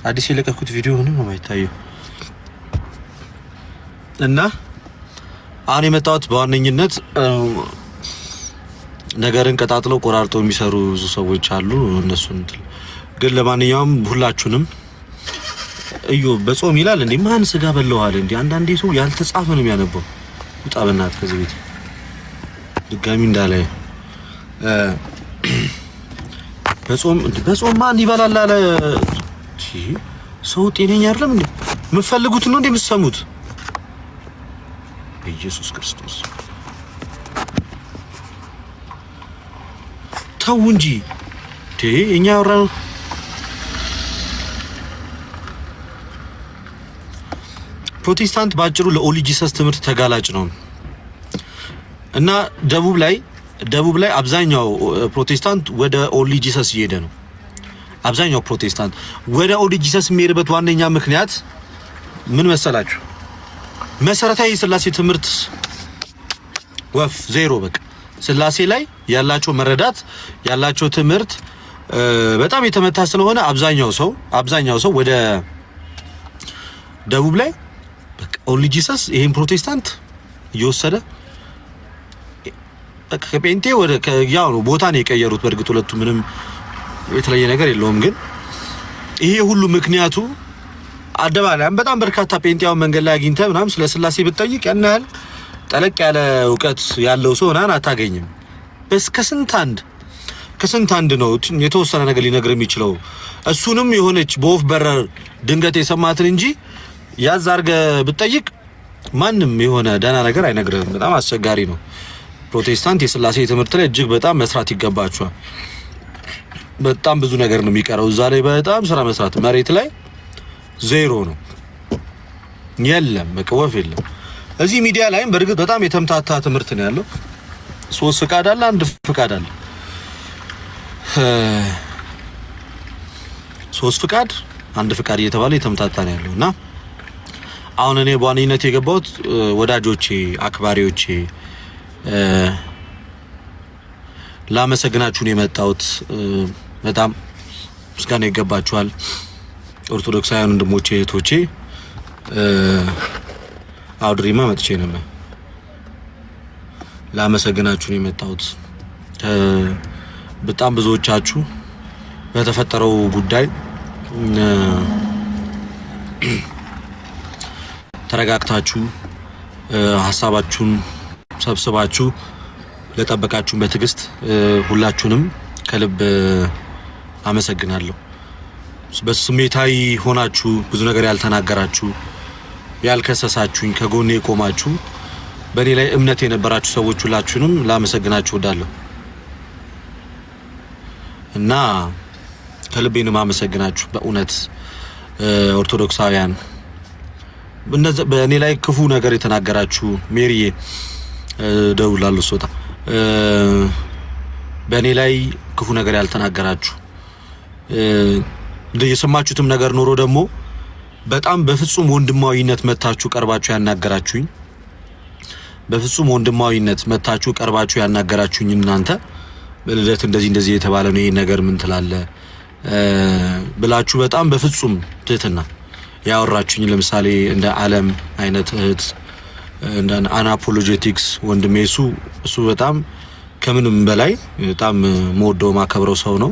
አዲስ የለቀኩት ቪዲዮ ነው የማይታየው እና አሁን የመጣሁት በዋነኝነት ነገርን ቀጣጥለው ቆራርጠው የሚሰሩ ብዙ ሰዎች አሉ። እነሱን ግን ለማንኛውም ሁላችሁንም እዩ በጾም ይላል እንዴ ማን ስጋ በለዋል እንዴ? አንዳንዴ ሰው ያልተጻፈ ነው የሚያነበው። ውጣ በእናትህ ከዚህ ቤት ድጋሚ እንዳለ በጾም ማን ይበላል አለ። ሰው ጤነኛ አይደለም እንዴ? የምትፈልጉት ነው እንዴ የምትሰሙት? በኢየሱስ ክርስቶስ ተው እንጂ እኛ ወራው ፕሮቴስታንት ባጭሩ ለኦንሊ ጂሰስ ትምህርት ተጋላጭ ነው እና ደቡብ ላይ አብዛኛው ፕሮቴስታንት ወደ ኦንሊ ጂሰስ እየሄደ ነው። አብዛኛው ፕሮቴስታንት ወደ ኦንሊ ጂሰስ የሚሄድበት ዋነኛ ምክንያት ምን መሰላችሁ? መሰረታዊ ስላሴ ትምህርት ወፍ ዜሮ በቃ ስላሴ ላይ ያላቸው መረዳት ያላቸው ትምህርት በጣም የተመታ ስለሆነ አብዛኛው ሰው ወደ ደቡብ ላይ በቃ ኦንሊ ጂሰስ ይሄን ፕሮቴስታንት እየወሰደ ከጴንጤ ወደ ያው ነው ቦታ ነው የቀየሩት። በእርግጥ ሁለቱ ምንም የተለየ ነገር የለውም። ግን ይሄ ሁሉ ምክንያቱ አደባባይም በጣም በርካታ ጴንጤያው መንገድ ላይ አግኝተህ ምናምን ስለ ስላሴ ብትጠይቅ ያን ያህል ጠለቅ ያለ ዕውቀት ያለው ሰው አታገኝም። ከስንት አንድ ነው የተወሰነ ነገር ሊነግር የሚችለው። እሱንም የሆነች በወፍ በረር ድንገት የሰማትን እንጂ ያዝ አድርገህ ብትጠይቅ ማንም የሆነ ደህና ነገር አይነግርህም። በጣም አስቸጋሪ ነው። ፕሮቴስታንት የስላሴ ትምህርት ላይ እጅግ በጣም መስራት ይገባቸዋል። በጣም ብዙ ነገር ነው የሚቀረው እዛ ላይ በጣም ስራ መስራት። መሬት ላይ ዜሮ ነው የለም፣ በቃ ወፍ የለም። እዚህ ሚዲያ ላይም በእርግጥ በጣም የተምታታ ትምህርት ነው ያለው። 3 ፍቃድ አለ፣ 1 ፍቃድ አለ። 3 ፍቃድ 1 ፍቃድ እየተባለ የተምታታ ነው ያለውና አሁን እኔ በዋነኝነት የገባሁት ወዳጆቼ፣ አክባሪዎቼ ላመሰግናችሁ ነው የመጣሁት። በጣም ምስጋና ይገባችኋል ኦርቶዶክሳውያን ወንድሞቼ እህቶቼ። አውድሪማ መጥቼ ነበር ላመሰግናችሁ ነው የመጣሁት። በጣም ብዙዎቻችሁ በተፈጠረው ጉዳይ ተረጋግታችሁ ሐሳባችሁን ሰብስባችሁ ለጠበቃችሁ በትዕግስት ሁላችሁንም ከልብ አመሰግናለሁ። በስሜታዊ ሆናችሁ ብዙ ነገር ያልተናገራችሁ ያልከሰሳችሁኝ ከጎኔ ቆማችሁ በእኔ ላይ እምነት የነበራችሁ ሰዎች ሁላችሁንም ላመሰግናችሁ እወዳለሁ እና ከልቤ ነው የማመሰግናችሁ። በእውነት ኦርቶዶክሳውያን በእኔ ላይ ክፉ ነገር የተናገራችሁ ሜሪዬ ደውላለሁ ሶታ በእኔ ላይ ክፉ ነገር ያልተናገራችሁ የሰማችሁትም ነገር ኖሮ ደግሞ በጣም በፍጹም ወንድማዊነት መታችሁ ቀርባችሁ ያናገራችሁኝ በፍጹም ወንድማዊነት መታችሁ ቀርባችሁ ያናገራችሁኝ እናንተ በልደት እንደዚህ የተባለ ነው ይሄ ነገር ምን ትላለህ ብላችሁ በጣም በፍጹም ትህትና ያወራችሁኝ ለምሳሌ እንደ ዓለም አይነት እህት እንደ አናፖሎጄቲክስ ወንድሜ እሱ በጣም ከምንም በላይ በጣም ሞዶ ማከብረው ሰው ነው።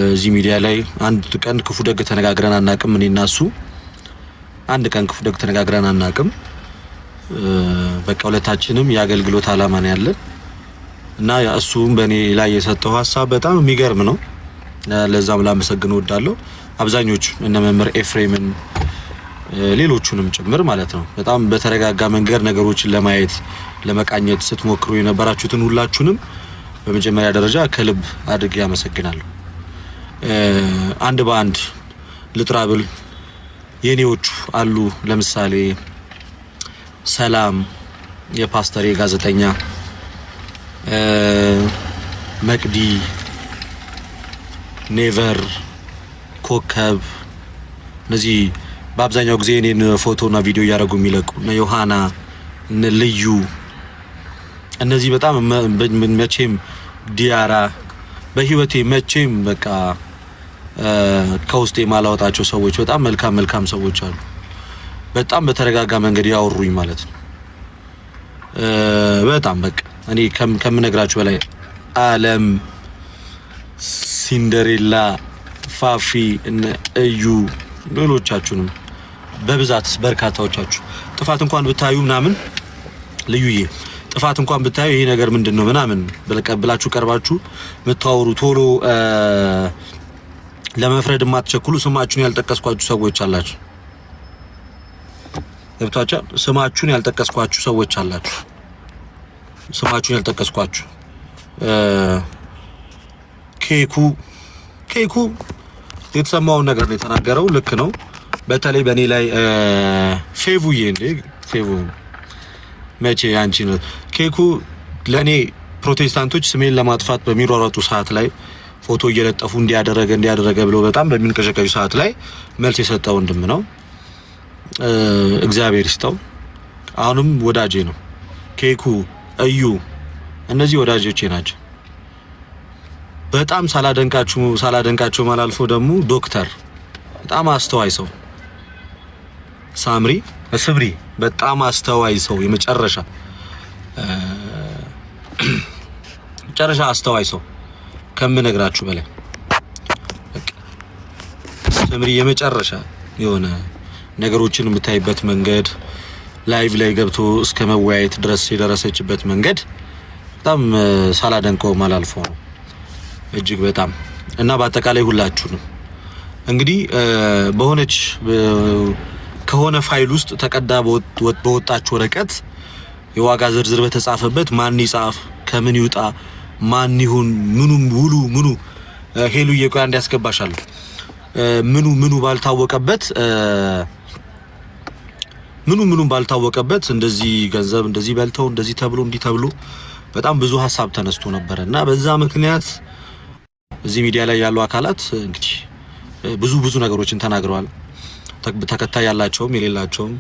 እዚህ ሚዲያ ላይ አንድ ቀን ክፉ ደግ ተነጋግረን አናቅም። እኔና እሱ አንድ ቀን ክፉ ደግ ተነጋግረን አናቅም። በቃ ሁለታችንም የአገልግሎት ዓላማ ነው ያለን እና እሱም በእኔ ላይ የሰጠው ሐሳብ በጣም የሚገርም ነው። ለዛም ላመሰግን እወዳለሁ። አብዛኞቹ እነ መምህር ኤፍሬምን ሌሎቹንም ጭምር ማለት ነው በጣም በተረጋጋ መንገድ ነገሮችን ለማየት ለመቃኘት ስትሞክሩ የነበራችሁትን ሁላችሁንም በመጀመሪያ ደረጃ ከልብ አድርጌ አመሰግናለሁ። አንድ በአንድ ልጥራብል የኔዎቹ አሉ። ለምሳሌ ሰላም የፓስተር የጋዜጠኛ መቅዲ ኔቨር ኮከብ እነዚህ በአብዛኛው ጊዜ እኔን ፎቶና ቪዲዮ እያደረጉ የሚለቁ እና ዮሐና እነ ልዩ እነዚህ በጣም መቼም ዲያራ በህይወቴ መቼም በቃ ከውስጤ ማላወጣቸው ሰዎች በጣም መልካም ሰዎች አሉ። በጣም በተረጋጋ መንገድ ያወሩኝ ማለት ነው። በጣም በቃ እኔ ከምነግራችሁ በላይ ዓለም፣ ሲንደሬላ፣ ፋፊ፣ እዩ ሌሎቻችሁንም በብዛት በርካታዎቻችሁ ጥፋት እንኳን ብታዩ ምናምን ልዩዬ ጥፋት እንኳን ብታዩ ይሄ ነገር ምንድነው ምናምን ብላችሁ ቀርባችሁ ምታወሩ ቶሎ ለመፍረድ ማትቸኩሉ ስማችሁን ያልጠቀስኳችሁ ሰዎች አላችሁ። ገብታችኋል? ስማችሁን ያልጠቀስኳችሁ ሰዎች አላችሁ። ስማችሁን ያልጠቀስኳችሁ ኬኩ የተሰማውን ነገር ነው የተናገረው። ልክ ነው። በተለይ በእኔ ላይ ፌቡዬ እንዴ ፌቡ መቼ አንቺ ነው ኬኩ ለኔ ፕሮቴስታንቶች ስሜን ለማጥፋት በሚሯሯጡ ሰዓት ላይ ፎቶ እየለጠፉ እንዲያደረገ ብሎ በጣም በሚንቀሸቀሹ ሰዓት ላይ መልስ የሰጠው ወንድም ነው። እግዚአብሔር ይስጠው። አሁንም ወዳጄ ነው። ኬኩ እዩ እነዚህ ወዳጆቼ ናቸው። በጣም ሳላደንቃቸው ማላልፎ ደግሞ ዶክተር በጣም አስተዋይ ሰው ሳምሪ ስብሪ በጣም አስተዋይ ሰው የመጨረሻ አስተዋይ ሰው ከምነግራችሁ በላይ ስምሪ የመጨረሻ የሆነ ነገሮችን የምታይበት መንገድ ላይቭ ላይ ገብቶ እስከ መወያየት ድረስ የደረሰችበት መንገድ በጣም ሳላደንቀው ማላልፎ ነው እጅግ በጣም እና በአጠቃላይ ሁላችሁንም እንግዲህ ከሆነ ፋይል ውስጥ ተቀዳ በወጣች ወረቀት የዋጋ ዝርዝር በተጻፈበት ማን ይጻፍ ከምን ይውጣ ማን ይሁን ምኑ ሄሉ የቆያ እንዲያስገባሻል ምኑ ባልታወቀበት እንደዚህ ገንዘብ እንደዚህ በልተው እንደዚህ ተብሎ እንዲህ ተብሎ በጣም ብዙ ሐሳብ ተነስቶ ነበርና በዛ ምክንያት እዚህ ሚዲያ ላይ ያሉ አካላት እንግዲህ ብዙ ነገሮችን ተናግረዋል። ተከታይ ያላቸውም የሌላቸውም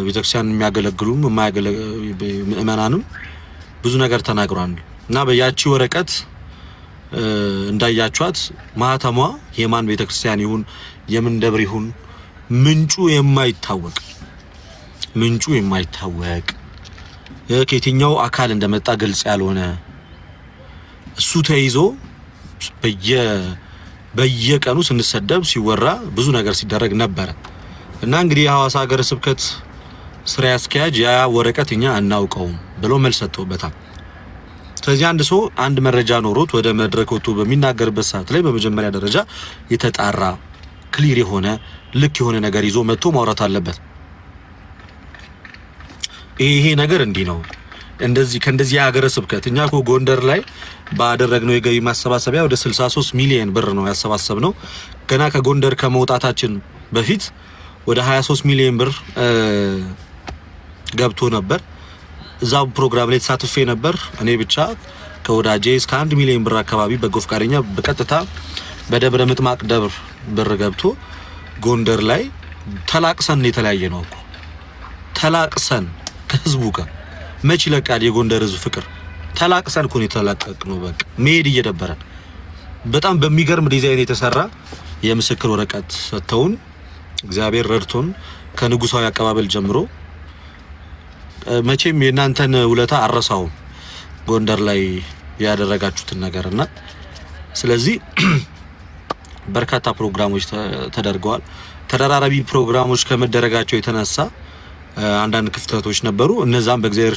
ቤተክርስቲያን የሚያገለግሉም ምእመናንም ብዙ ነገር ተናግረዋል እና በያቺ ወረቀት እንዳያችኋት ማህተሟ የማን ቤተክርስቲያን ይሁን የምን ደብር ይሁን ምንጩ የማይታወቅ ከየትኛው አካል እንደመጣ ግልጽ ያልሆነ እሱ ተይዞ በየቀኑ ስንሰደብ ሲወራ ብዙ ነገር ሲደረግ ነበር እና እንግዲህ የሐዋሳ ሀገረ ስብከት ስራ አስኪያጅ ያ ወረቀት እኛ አናውቀውም ብሎ መልስ ሰጥቶበታል። ስለዚህ አንድ መረጃ ኖሮት ወደ መድረክ ወጥቶ በሚናገርበት ሰዓት ላይ በመጀመሪያ ደረጃ የተጣራ ክሊር የሆነ ልክ የሆነ ነገር ይዞ መጥቶ ማውራት አለበት። ይሄ ነገር እንዲህ ነው ከእንደዚህ ሀገረ ስብከት እኛ እኮ ጎንደር ላይ ባደረግነው የገቢ ማሰባሰቢያ ወደ 63 ሚሊዮን ብር ነው ያሰባሰብነው። ገና ከጎንደር ከመውጣታችን በፊት ወደ 23 ሚሊዮን ብር ገብቶ ነበር። እዛው ፕሮግራም ላይ ተሳትፌ ነበር እኔ ብቻ ከወዳጄ እስከ 1 ሚሊዮን ብር አካባቢ በጎ ፈቃደኛ በቀጥታ በደብረ ምጥማቅ ደብር ብር ገብቶ ጎንደር ላይ ተላቅሰን የተለያየ ነው እኮ ተላቅሰን ከህዝቡ ጋር መች ይለቃል የጎንደር ህዝብ ፍቅር ተላቅሰን እኮ ነው የተላቀቅነው። በቃ መሄድ እየደበረን በጣም በሚገርም ዲዛይን የተሰራ የምስክር ወረቀት ሰጥተውን እግዚአብሔር ረድቶን ከንጉሳዊ አቀባበል ጀምሮ መቼም የናንተን ውለታ አረሳው ጎንደር ላይ ያደረጋችሁትን ነገርና ስለዚህ በርካታ ፕሮግራሞች ተደርገዋል። ተደራራቢ ፕሮግራሞች ከመደረጋቸው የተነሳ አንዳንድ ክፍተቶች ነበሩ። እነዛም በእግዚአብሔር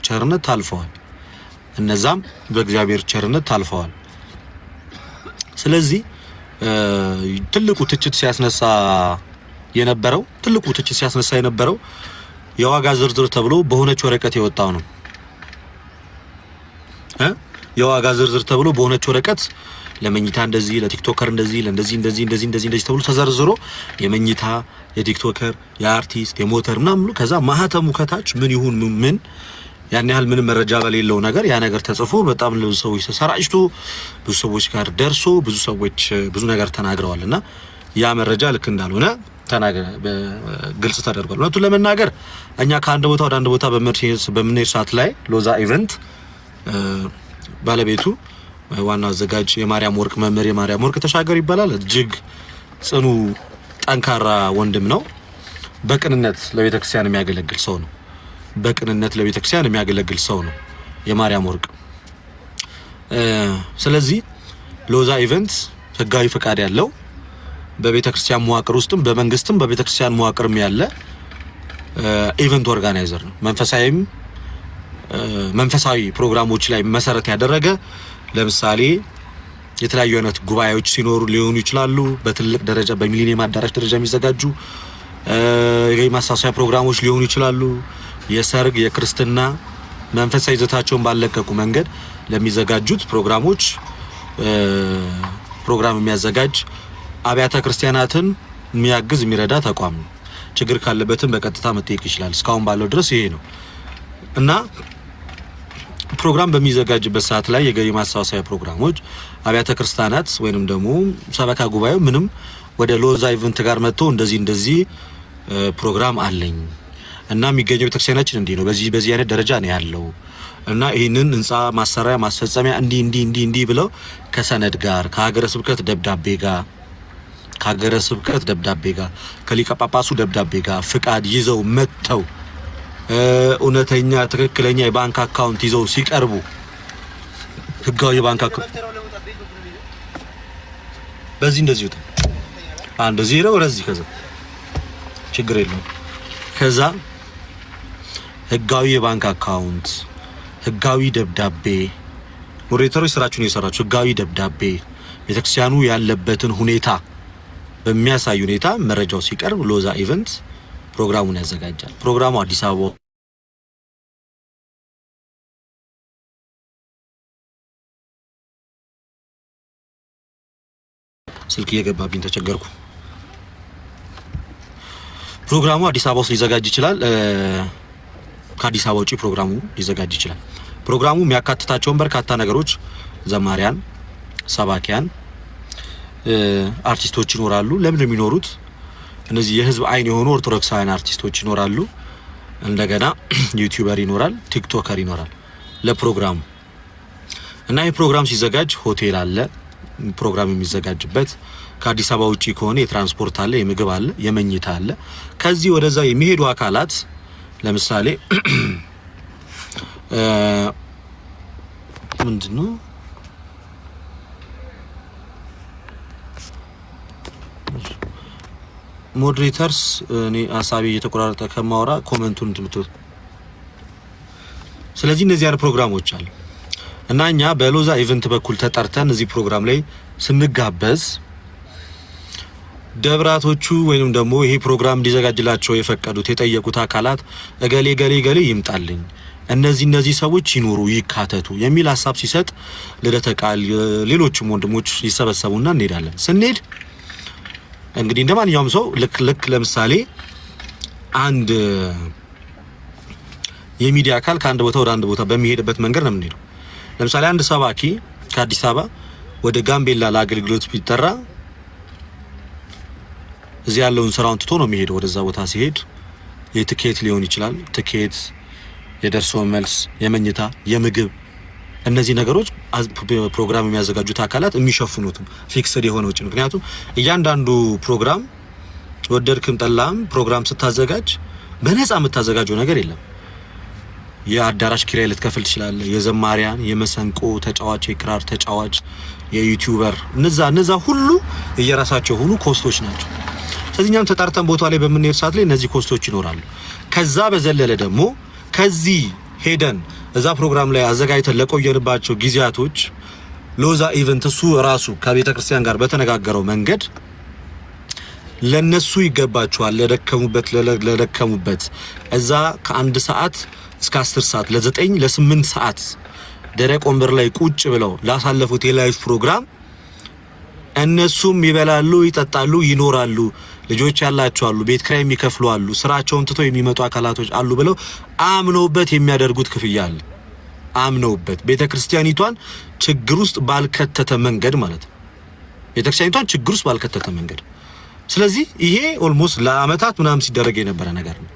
ቸርነት ታልፈዋል። ስለዚህ ትልቁ ትችት ሲያስነሳ የነበረው የዋጋ ዝርዝር ተብሎ በሆነች ወረቀት የወጣው ነው። የዋጋ ዝርዝር ተብሎ በሆነች ወረቀት ለመኝታ እንደዚህ ለቲክቶከር እንደዚህ እንደዚህ ተብሎ ተዘርዝሮ የመኝታ የቲክቶከር የአርቲስት የሞተር ምናምን ከዛ ማህተሙ ከታች ምን ይሁን ምን ያን ያህል ምንም መረጃ በሌለው ነገር ያ ነገር ተጽፎ በጣም ለብዙ ሰዎች ተሰራጭቶ ብዙ ሰዎች ጋር ደርሶ ብዙ ሰዎች ብዙ ነገር ተናግረዋልና ያ መረጃ ልክ እንዳልሆነ ግልጽ ተደርጓል። እውነቱን ለመናገር እኛ ከአንድ ቦታ ወደ አንድ ቦታ በምንሄድ ሰዓት ላይ ሎዛ ኢቨንት ባለቤቱ ዋናው አዘጋጅ የማርያም ወርቅ መምህር የማርያም ወርቅ ተሻገር ይባላል። እጅግ ጽኑ ጠንካራ ወንድም ነው። በቅንነት ለቤተክርስቲያን የሚያገለግል ሰው ነው። በቅንነት ለቤተክርስቲያን የሚያገለግል ሰው ነው የማርያም ወርቅ። ስለዚህ ሎዛ ኢቨንትስ ህጋዊ ፍቃድ ያለው በቤተክርስቲያን መዋቅር ውስጥም በመንግስትም በቤተክርስቲያን መዋቅርም ያለ ኢቨንት ኦርጋናይዘር ነው። መንፈሳዊ ፕሮግራሞች ላይ መሰረት ያደረገ ለምሳሌ የተለያዩ አይነት ጉባኤዎች ሲኖሩ ሊሆኑ ይችላሉ። በትልቅ ደረጃ በሚሊኒየም አዳራሽ ደረጃ የሚዘጋጁ የማሳሰቢያ ፕሮግራሞች ሊሆኑ ይችላሉ። የሰርግ የክርስትና መንፈሳዊ ይዘታቸውን ባለቀቁ መንገድ ለሚዘጋጁት ፕሮግራሞች ፕሮግራም የሚያዘጋጅ አብያተ ክርስቲያናትን የሚያግዝ የሚረዳ ተቋም ነው። ችግር ካለበትም በቀጥታ መጠየቅ ይችላል። እስካሁን ባለው ድረስ ይሄ ነው እና ፕሮግራም በሚዘጋጅበት ሰዓት ላይ የገቢ ማሰባሰቢያ ፕሮግራሞች አብያተ ክርስቲያናት ወይንም ደግሞ ሰበካ ጉባኤው ምንም ወደ ሎዛ ኢቨንት ጋር መጥቶ እንደዚህ ፕሮግራም አለኝ እና የሚገኘው ቤተክርስቲያናችን እንዲህ ነው በዚህ አይነት ደረጃ ነው ያለው እና ይሄንን ህንጻ ማሰሪያ ማስፈጸሚያ እንዲህ ብለው ከሰነድ ጋር ከሀገረ ስብከት ደብዳቤ ጋር ከሊቀ ጳጳሱ ደብዳቤ ጋር ፍቃድ ይዘው መጥተው እውነተኛ ትክክለኛ የባንክ አካውንት ይዘው ሲቀርቡ ህጋዊ የባንክ አካውንት በዚህ እንደዚህ ወጣ አንድ ዜሮ ወደዚህ ከዛ ችግር የለውም። ከዛ ህጋዊ የባንክ አካውንት ህጋዊ ደብዳቤ ሞዴሬተሮች ስራችሁን እየሰራችሁ ህጋዊ ደብዳቤ ቤተክርስቲያኑ ያለበትን ሁኔታ በሚያሳይ ሁኔታ መረጃው ሲቀርብ ሎዛ ኢቨንት ፕሮግራሙን ያዘጋጃል። ፕሮግራሙ አዲስ አበባ ስልክ እየገባብኝ ተቸገርኩ። ፕሮግራሙ አዲስ አበባ ውስጥ ሊዘጋጅ ይችላል። ከአዲስ አበባ ውጪ ፕሮግራሙ ሊዘጋጅ ይችላል። ፕሮግራሙ የሚያካትታቸውን በርካታ ነገሮች ዘማሪያን፣ ሰባኪያን፣ አርቲስቶች ይኖራሉ። ለምን የሚኖሩት እነዚህ የህዝብ አይን የሆኑ ኦርቶዶክሳውያን አርቲስቶች ይኖራሉ። እንደገና ዩቲዩበር ይኖራል፣ ቲክቶከር ይኖራል ለፕሮግራሙ እና ይህ ፕሮግራም ሲዘጋጅ ሆቴል አለ ፕሮግራም የሚዘጋጅበት። ከአዲስ አበባ ውጪ ከሆነ የትራንስፖርት አለ፣ የምግብ አለ፣ የመኝታ አለ። ከዚህ ወደዛ የሚሄዱ አካላት ለምሳሌ ምንድነው ሞዴሬተርስ እኔ ሀሳቤ እየተቆራረጠ ከማወራ ኮሜንቱን እንትምቱት። ስለዚህ እነዚህ አይነት ፕሮግራሞች አሉ እና እኛ በሎዛ ኢቨንት በኩል ተጠርተን እዚህ ፕሮግራም ላይ ስንጋበዝ ደብራቶቹ ወይንም ደግሞ ይሄ ፕሮግራም እንዲዘጋጅላቸው የፈቀዱት የጠየቁት አካላት እገሌ ይምጣልኝ፣ እነዚህ ሰዎች ይኖሩ ይካተቱ የሚል ሀሳብ ሲሰጥ ልደተ ቃል ሌሎችም ወንድሞች ይሰበሰቡና እንሄዳለን። ስንሄድ እንግዲህ እንደማንኛውም ሰው ልክ ለምሳሌ አንድ የሚዲያ አካል ከአንድ ቦታ ወደ አንድ ቦታ በሚሄድበት መንገድ ነው የምንሄደው። ለምሳሌ አንድ ሰባኪ ከአዲስ አበባ ወደ ጋምቤላ ለአገልግሎት ቢጠራ እዚህ ያለውን ስራውን ትቶ ነው የሚሄደው። ወደዛ ቦታ ሲሄድ የትኬት ሊሆን ይችላል፣ ትኬት፣ የደርሶ መልስ፣ የመኝታ፣ የምግብ እነዚህ ነገሮች ፕሮግራም የሚያዘጋጁት አካላት የሚሸፍኑት ፊክስድ የሆነ ወጪ። ምክንያቱም እያንዳንዱ ፕሮግራም ወደድክም ጠላም ፕሮግራም ስታዘጋጅ በነፃ የምታዘጋጀው ነገር የለም። የአዳራሽ ኪራይ ልትከፍል ትችላለህ። የዘማሪያን፣ የመሰንቆ ተጫዋች፣ የክራር ተጫዋች፣ የዩቲዩበር እነዛ ሁሉ የራሳቸው ሁሉ ኮስቶች ናቸው። ስለዚህኛም ተጣርተን ቦታ ላይ በምንሄድ ሰዓት ላይ እነዚህ ኮስቶች ይኖራሉ። ከዛ በዘለለ ደግሞ ከዚህ ሄደን እዛ ፕሮግራም ላይ አዘጋጅተን ለቆየንባቸው ጊዜያቶች ሎዛ ኢቨንት እሱ ራሱ ከቤተ ክርስቲያን ጋር በተነጋገረው መንገድ ለነሱ ይገባቸዋል ለደከሙበት እዛ ከ1 ሰዓት እስከ 10 ሰዓት ለ9 ለ8 ሰዓት ደረቅ ወንበር ላይ ቁጭ ብለው ላሳለፉት የላይፍ ፕሮግራም እነሱም ይበላሉ፣ ይጠጣሉ፣ ይኖራሉ። ልጆች ያላቸው አሉ፣ ቤት ኪራይ የሚከፍሉ አሉ፣ ስራቸውን ትተው የሚመጡ አካላቶች አሉ ብለው አምነውበት የሚያደርጉት ክፍያ አለ። አምነውበት ቤተክርስቲያኒቷን ችግር ውስጥ ባልከተተ መንገድ ማለት ነው። ቤተክርስቲያኒቷን ችግር ውስጥ ባልከተተ መንገድ። ስለዚህ ይሄ ኦልሞስት ለአመታት ምናምን ሲደረግ የነበረ ነገር ነው።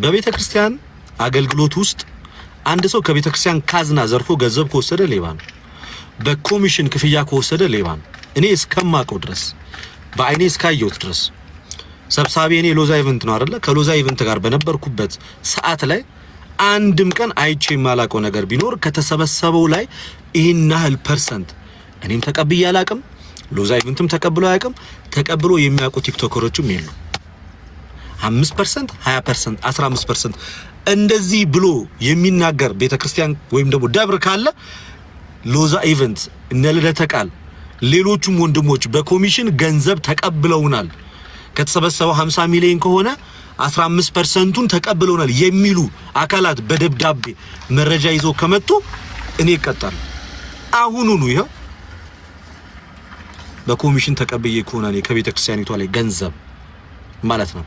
በቤተክርስቲያን አገልግሎት ውስጥ አንድ ሰው ከቤተክርስቲያን ካዝና ዘርፎ ገንዘብ ከወሰደ ሌባ ነው። በኮሚሽን ክፍያ ከወሰደ ሌባ ነው። እኔ እስከማውቀው ድረስ በአይኔ እስካየሁት ድረስ ሰብሳቢ እኔ ሎዛ ኢቨንት ነው አይደለ? ከሎዛ ኢቨንት ጋር በነበርኩበት ሰዓት ላይ አንድም ቀን አይቼ የማላውቀው ነገር ቢኖር ከተሰበሰበው ላይ ይሄን ያህል ፐርሰንት እኔም ተቀብዬ አላውቅም፣ ሎዛ ኢቨንትም ተቀብሎ አያውቅም። ተቀብሎ የሚያውቁ ቲክቶከሮችም የሉ። 5%፣ 20%፣ 15% እንደዚህ ብሎ የሚናገር ቤተክርስቲያን ወይም ደግሞ ደብር ካለ ሎዛ ኢቨንት እነ ልደተ ቃል ሌሎቹም ወንድሞች በኮሚሽን ገንዘብ ተቀብለውናል፣ ከተሰበሰበው 50 ሚሊዮን ከሆነ 15%ቱን ተቀብለውናል የሚሉ አካላት በደብዳቤ መረጃ ይዘው ከመጡ እኔ እቀጣለሁ። አሁኑኑ ይሄው በኮሚሽን ተቀብዬ ከሆነ እኔ ከቤተክርስቲያኒቷ ላይ ገንዘብ ማለት ነው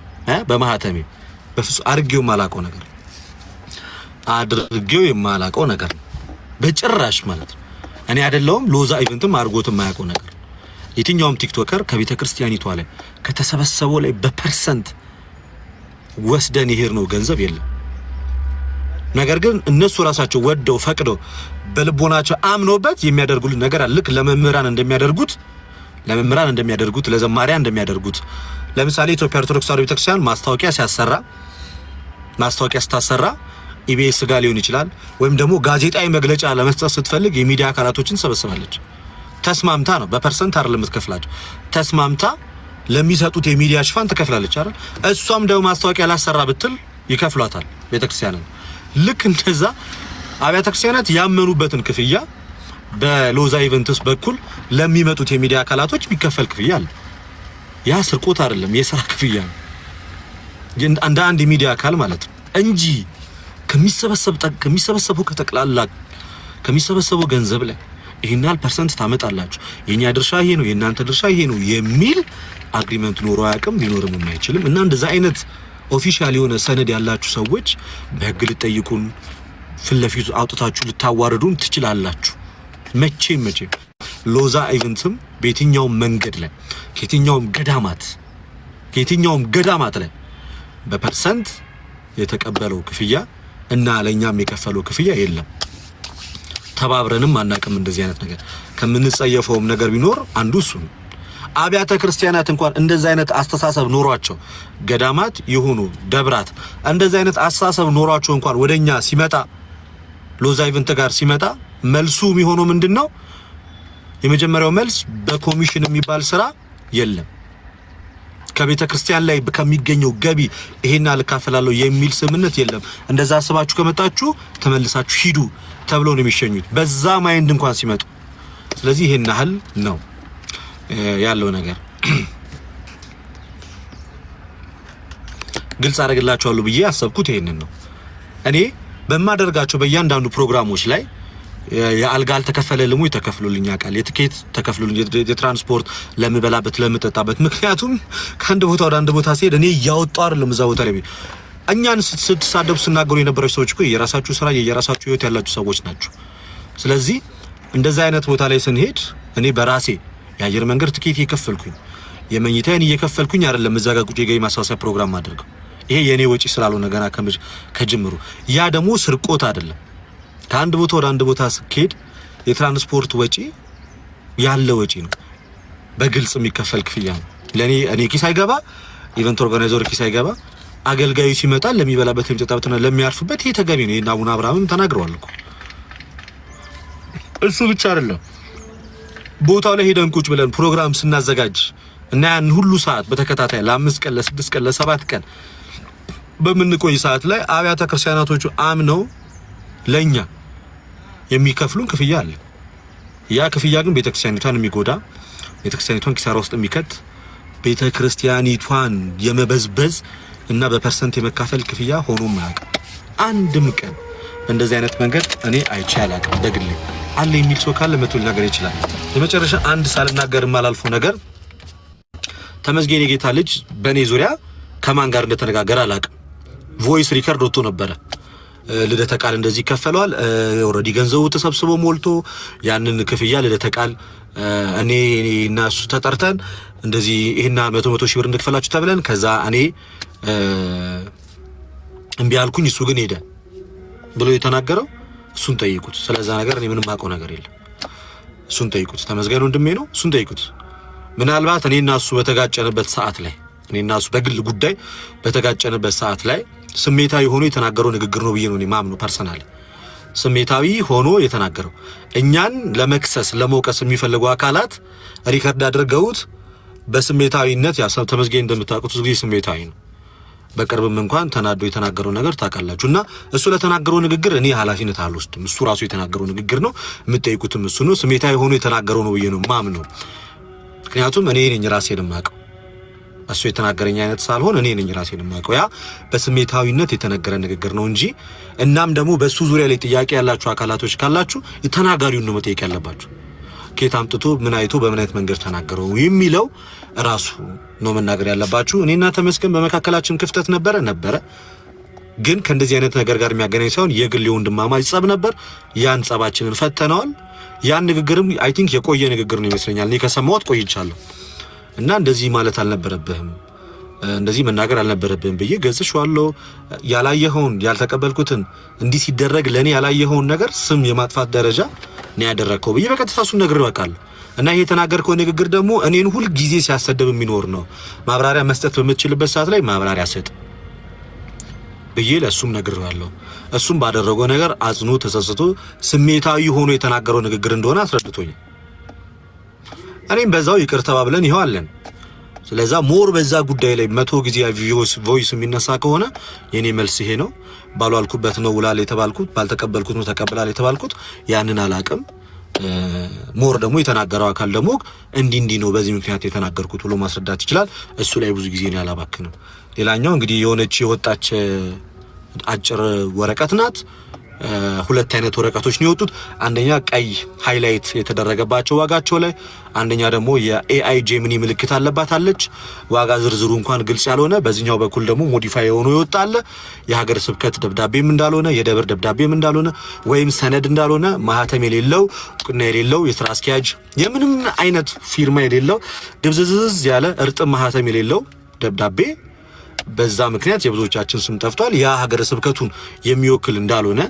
በማህተሜ በፍጹም አድርጌው የማላውቀው ነገር በጭራሽ ማለት ነው። እኔ አይደለሁም ሎዛ ኢቨንትም አድርጎት የማያውቀው ነገር። የትኛውም ቲክቶከር ከቤተክርስቲያኒቷ ላይ ከተሰበሰበው ላይ በፐርሰንት ወስደን ይሄር ነው ገንዘብ የለም። ነገር ግን እነሱ ራሳቸው ወደው ፈቅደው በልቦናቸው አምኖበት የሚያደርጉልን ነገር አለ። ልክ ለመምህራን እንደሚያደርጉት ለዘማሪያን እንደሚያደርጉት። ለምሳሌ ኢትዮጵያ ኦርቶዶክስ ተዋሕዶ ቤተክርስቲያን ማስታወቂያ ስታሰራ ኢቢኤስ ጋር ሊሆን ይችላል፣ ወይም ደግሞ ጋዜጣዊ መግለጫ ለመስጠት ስትፈልግ የሚዲያ አካላቶችን ሰበስባለች። ተስማምታ ነው፣ በፐርሰንት አይደለም የምትከፍላቸው። ተስማምታ ለሚሰጡት የሚዲያ ሽፋን ትከፍላለች አይደል? እሷም ደግሞ ማስታወቂያ ላሰራ ብትል ይከፍሏታል ቤተክርስቲያንን። ልክ እንደዛ አብያተ ክርስቲያናት ያመኑበትን ክፍያ በሎዛ ኢቨንትስ በኩል ለሚመጡት የሚዲያ አካላቶች የሚከፈል ክፍያ አለ። ያ ስርቆት አይደለም፣ የሥራ ክፍያ ነው እንደ አንድ የሚዲያ አካል ማለት ነው እንጂ ከሚሰበሰበው ገንዘብ ላይ ይሄን ያህል ፐርሰንት ታመጣላችሁ፣ የኛ ድርሻ ይሄ ነው፣ የእናንተ ድርሻ ይሄ ነው የሚል አግሪመንት ኖሮ አያውቅም፣ ሊኖርም የማይችልም። እና እንደዛ አይነት ኦፊሻል የሆነ ሰነድ ያላችሁ ሰዎች በህግ ልጠይቁን፣ ፊት ለፊቱ አውጥታችሁ ልታዋርዱን ትችላላችሁ። መቼም ሎዛ ኢቨንትም በየትኛውም መንገድ ላይ ከየትኛውም ገዳማት ላይ በፐርሰንት የተቀበለው ክፍያ እና ለኛም የከፈለው ክፍያ የለም። ተባብረንም አናውቅም። እንደዚህ አይነት ነገር ከምንጸየፈውም ነገር ቢኖር አንዱ እሱ ነው። አብያተ ክርስቲያናት እንኳን እንደዚህ አይነት አስተሳሰብ ኖሯቸው ገዳማት ይሁኑ ደብራት እንደዚህ አይነት አስተሳሰብ ኖሯቸው እንኳን ወደኛ ሲመጣ ሎዛ ኢቨንት ጋር ሲመጣ መልሱ የሚሆነው ምንድነው? የመጀመሪያው መልስ በኮሚሽን የሚባል ስራ የለም። ከቤተ ክርስቲያን ላይ ከሚገኘው ገቢ ይሄን አልካፈላለሁ የሚል ስምምነት የለም። እንደዛ አስባችሁ ከመጣችሁ ተመልሳችሁ ሂዱ ተብሎ ነው የሚሸኙት፣ በዛ ማይንድ እንኳን ሲመጡ። ስለዚህ ይሄን ያህል ነው ያለው ነገር። ግልጽ አደርግላችኋለሁ ብዬ ያሰብኩት ይሄንን ነው። እኔ በማደርጋቸው በእያንዳንዱ ፕሮግራሞች ላይ የአልጋ አልተከፈለልኝ ወይ ተከፍሎልኝ ያውቃል። የትኬት ተከፍሎልኝ፣ የትራንስፖርት ለምበላበት ለምጠጣበት። ምክንያቱም ከአንድ ቦታ ወደ አንድ ቦታ ሲሄድ እኔ ያወጣው አይደለም እዛ ቦታ ላይ እኛን ስትሳደቡ ስናገሩ የነበረው ሰዎች እኮ የራሳችሁ ስራ የራሳችሁ ህይወት ያላችሁ ሰዎች ናቸው። ስለዚህ እንደዛ አይነት ቦታ ላይ ስንሄድ እኔ በራሴ የአየር መንገድ ትኬት እየከፈልኩኝ የመኝታዬን እየከፈልኩኝ አይደለም እዛ ጋር ቁጭ የገቢ ማሳሰቢያ ፕሮግራም አድርገው። ይሄ የኔ ወጪ ስላልሆነ ገና ከጅምሩ ያ ደግሞ ስርቆት አይደለም። ከአንድ ቦታ ወደ አንድ ቦታ ስኬድ የትራንስፖርት ወጪ ያለ ወጪ ነው፣ በግልጽ የሚከፈል ክፍያ ነው። ለኔ እኔ ኪስ አይገባ፣ ኢቨንት ኦርጋናይዘር ኪስ አይገባ። አገልጋዩ ሲመጣ ለሚበላበት የሚጠጣበትና ለሚያርፍበት ይሄ ተገቢ ነው። ይሄን አቡነ አብርሃምም ተናግረዋል እኮ። እሱ ብቻ አይደለም፣ ቦታው ላይ ሄደን ቁጭ ብለን ፕሮግራም ስናዘጋጅ እና ያን ሁሉ ሰዓት በተከታታይ ለ5 ቀን ለ6 ቀን ለ7 ቀን በምንቆይ ሰዓት ላይ አብያተ ክርስቲያናቶቹ አምነው ለኛ የሚከፍሉን ክፍያ አለ። ያ ክፍያ ግን ቤተክርስቲያኒቷን የሚጎዳ፣ ቤተክርስቲያኒቷን ኪሳራ ውስጥ የሚከት፣ ቤተክርስቲያኒቷን የመበዝበዝ እና በፐርሰንት የመካፈል ክፍያ ሆኖ ማያውቅ አንድም ቀን እንደዚህ አይነት መንገድ እኔ አይቼ አላውቅም። በግሌ አለ የሚል ሰው ካለ መቶ ሊናገር ይችላል። የመጨረሻ አንድ ሳልናገር የማላልፈው ነገር ተመስገን የጌታ ልጅ በኔ ዙሪያ ከማን ጋር እንደተነጋገረ አላውቅም። ቮይስ ሪከርድ ወጥቶ ነበረ። ልደተ ቃል እንደዚህ ይከፈለዋል፣ ኦሬዲ ገንዘቡ ተሰብስቦ ሞልቶ ያንን ክፍያ ልደተ ቃል እኔ እና እሱ ተጠርተን እንደዚህ ይሄና 100 ሺህ ብር እንድትከፈላችሁ ተብለን ከዛ እኔ እምቢ አልኩኝ፣ እሱ ግን ሄደ ብሎ የተናገረው እሱን ጠይቁት። ስለዛ ነገር እኔ ምንም አውቀው ነገር የለም። እሱን ጠይቁት። ተመስገን ወንድሜ ነው። እሱን ጠይቁት። ምናልባት እኔና እሱ በተጋጨንበት ሰዓት ላይ እኔና እሱ በግል ጉዳይ በተጋጨንበት ሰዓት ላይ ስሜታዊ ሆኖ የተናገረው ንግግር ነው ብዬ ነው እኔ ማምነው ፐርሰናሊ። ስሜታዊ ሆኖ የተናገረው እኛን ለመክሰስ ለመውቀስ የሚፈልጉ አካላት ሪከርድ አድርገውት በስሜታዊነት ተመስገን እንደምታውቁት ብዙ ጊዜ ስሜታዊ ነው። በቅርብም እንኳን ተናዶ የተናገረው ነገር ታውቃላችሁና እሱ ለተናገረው ንግግር እኔ ኃላፊነት አልወስድም። እሱ ራሱ የተናገረው ንግግር ነው። የምትጠይቁትም እሱ ነው። ስሜታዊ ሆኖ የተናገረው ነው ብዬ ነው ማምነው። ምክንያቱም እኔ ነኝ ራሴን የማውቀው። እሱ የተናገረኝ አይነት ሳልሆን እኔ ነኝ ራሴን የማውቀው። ያ በስሜታዊነት የተነገረ ንግግር ነው እንጂ እናም ደግሞ በሱ ዙሪያ ላይ ጥያቄ ያላችሁ አካላቶች ካላችሁ የተናጋሪውን ነው መጠየቅ ያለባችሁ። ከየት አምጥቶ ምን አይቶ በምን አይነት መንገድ ተናገረው የሚለው ራሱ ነው መናገር ያለባችሁ። እኔና ተመስገን በመካከላችን ክፍተት ነበረ፣ ግን ከእንደዚህ አይነት ነገር ጋር የሚያገናኝ ሳይሆን የግል የወንድማማች ጸብ ነበር። ያን ጸባችንን ፈተነዋል። ያን ንግግርም አይ ቲንክ የቆየ ንግግር ነው ይመስለኛል። እኔ ከሰማሁት ቆይቻለሁ እና እንደዚህ ማለት አልነበረብህም፣ እንደዚህ መናገር አልነበረብህም ብዬ ገጽሻለሁ። ያላየኸውን ያልተቀበልኩትን እንዲህ ሲደረግ ለኔ ያላየኸውን ነገር ስም የማጥፋት ደረጃ ነው ያደረከው ብዬ በቀጥታ እሱን ነግሬው ያውቃል። እና ይሄ የተናገርከው ንግግር ደግሞ እኔን ሁሉ ጊዜ ሲያሰደብ የሚኖር ነው። ማብራሪያ መስጠት በምትችልበት ሰዓት ላይ ማብራሪያ ሰጥ ብዬ ለሱም ነግሬዋለሁ። እሱም ባደረገው ነገር አጽኖ ተጸጽቶ ስሜታዊ ሆኖ የተናገረው ንግግር እንደሆነ አስረድቶኝ እኔም በዛው ይቅር ተባብለን ይሄው አለን። ስለዛ ሞር በዛ ጉዳይ ላይ 100 ጊዜ ቮይስ የሚነሳ ከሆነ የኔ መልስ ይሄ ነው። ባልዋልኩበት ነው ውላል የተባልኩት፣ ባልተቀበልኩት ነው ተቀበላል የተባልኩት። ያንን አላቅም። ሞር ደግሞ የተናገረው አካል ደግሞ እንዲህ ነው በዚህ ምክንያት የተናገርኩት ብሎ ማስረዳት ይችላል። እሱ ላይ ብዙ ጊዜ ነው ያላባክንም። ሌላኛው እንግዲህ የሆነች የወጣች አጭር ወረቀት ናት። ሁለት አይነት ወረቀቶች ነው የወጡት። አንደኛ ቀይ ሃይላይት የተደረገባቸው ዋጋቸው ላይ፣ አንደኛ ደግሞ የኤአይ ጄሚኒ ምልክት አለባታለች። ዋጋ ዝርዝሩ እንኳን ግልጽ ያልሆነ፣ በዚህኛው በኩል ደግሞ ሞዲፋይ ሆኖ ይወጣል። የሀገር ስብከት ደብዳቤም እንዳልሆነ፣ የደብር ደብዳቤም እንዳልሆነ፣ ወይም ሰነድ እንዳልሆነ፣ ማህተም የሌለው፣ ቁና የሌለው፣ የስራ አስኪያጅ የምንም አይነት ፊርማ የሌለው ድብዝዝዝ ያለ እርጥብ ማህተም የሌለው ደብዳቤ በዛ ምክንያት የብዙዎቻችን ስም ጠፍቷል። ያ ሀገር ስብከቱን የሚወክል እንዳልሆነ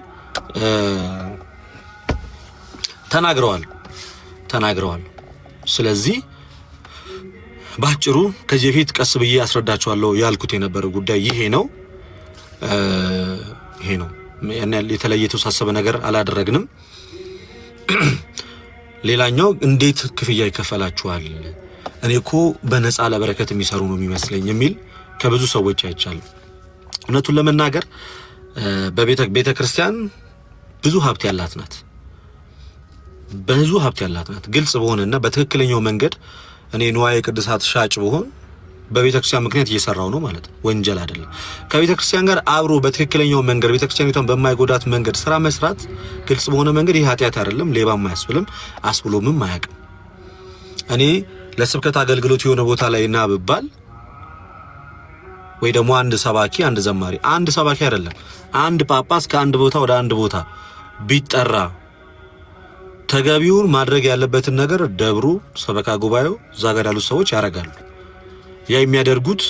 ተናግረዋል። ስለዚህ ባጭሩ ከዚህ በፊት ቀስ ብዬ አስረዳቸዋለሁ ያልኩት የነበረው ጉዳይ ይሄ ነው። የተለየ የተወሳሰበ ነገር አላደረግንም። ሌላኛው እንዴት ክፍያ ይከፈላችኋል? እኔ እኮ በነፃ ለበረከት የሚሰሩ ነው የሚመስለኝ የሚል ከብዙ ሰዎች አይቻለሁ። እውነቱን ለመናገር በቤተ ክርስቲያን ብዙ ሀብት ያላት ናት። ግልጽ በሆነና በትክክለኛው መንገድ እኔ ንዋየ ቅድሳት ሻጭ በሆን በቤተ ክርስቲያን ምክንያት እየሰራው ነው ማለት ወንጀል አይደለም። ከቤተ ክርስቲያን ጋር አብሮ በትክክለኛው መንገድ ቤተ ክርስቲያኒቷን በማይጎዳት መንገድ ስራ መስራት ግልጽ በሆነ መንገድ ይህ ኃጢአት አይደለም፣ ሌባም አያስብልም፣ አስብሎምም አያውቅም። እኔ ለስብከት አገልግሎት የሆነ ቦታ ላይ እና ብባል ወይ ደግሞ አንድ ሰባኪ አንድ ዘማሪ አንድ ሰባኪ አይደለም አንድ ጳጳስ ከአንድ ቦታ ወደ አንድ ቦታ ቢጠራ ተገቢውን ማድረግ ያለበትን ነገር ደብሩ ሰበካ ጉባኤው እዛ ጋር ያሉት ሰዎች ያደርጋሉ። ያ የሚያደርጉት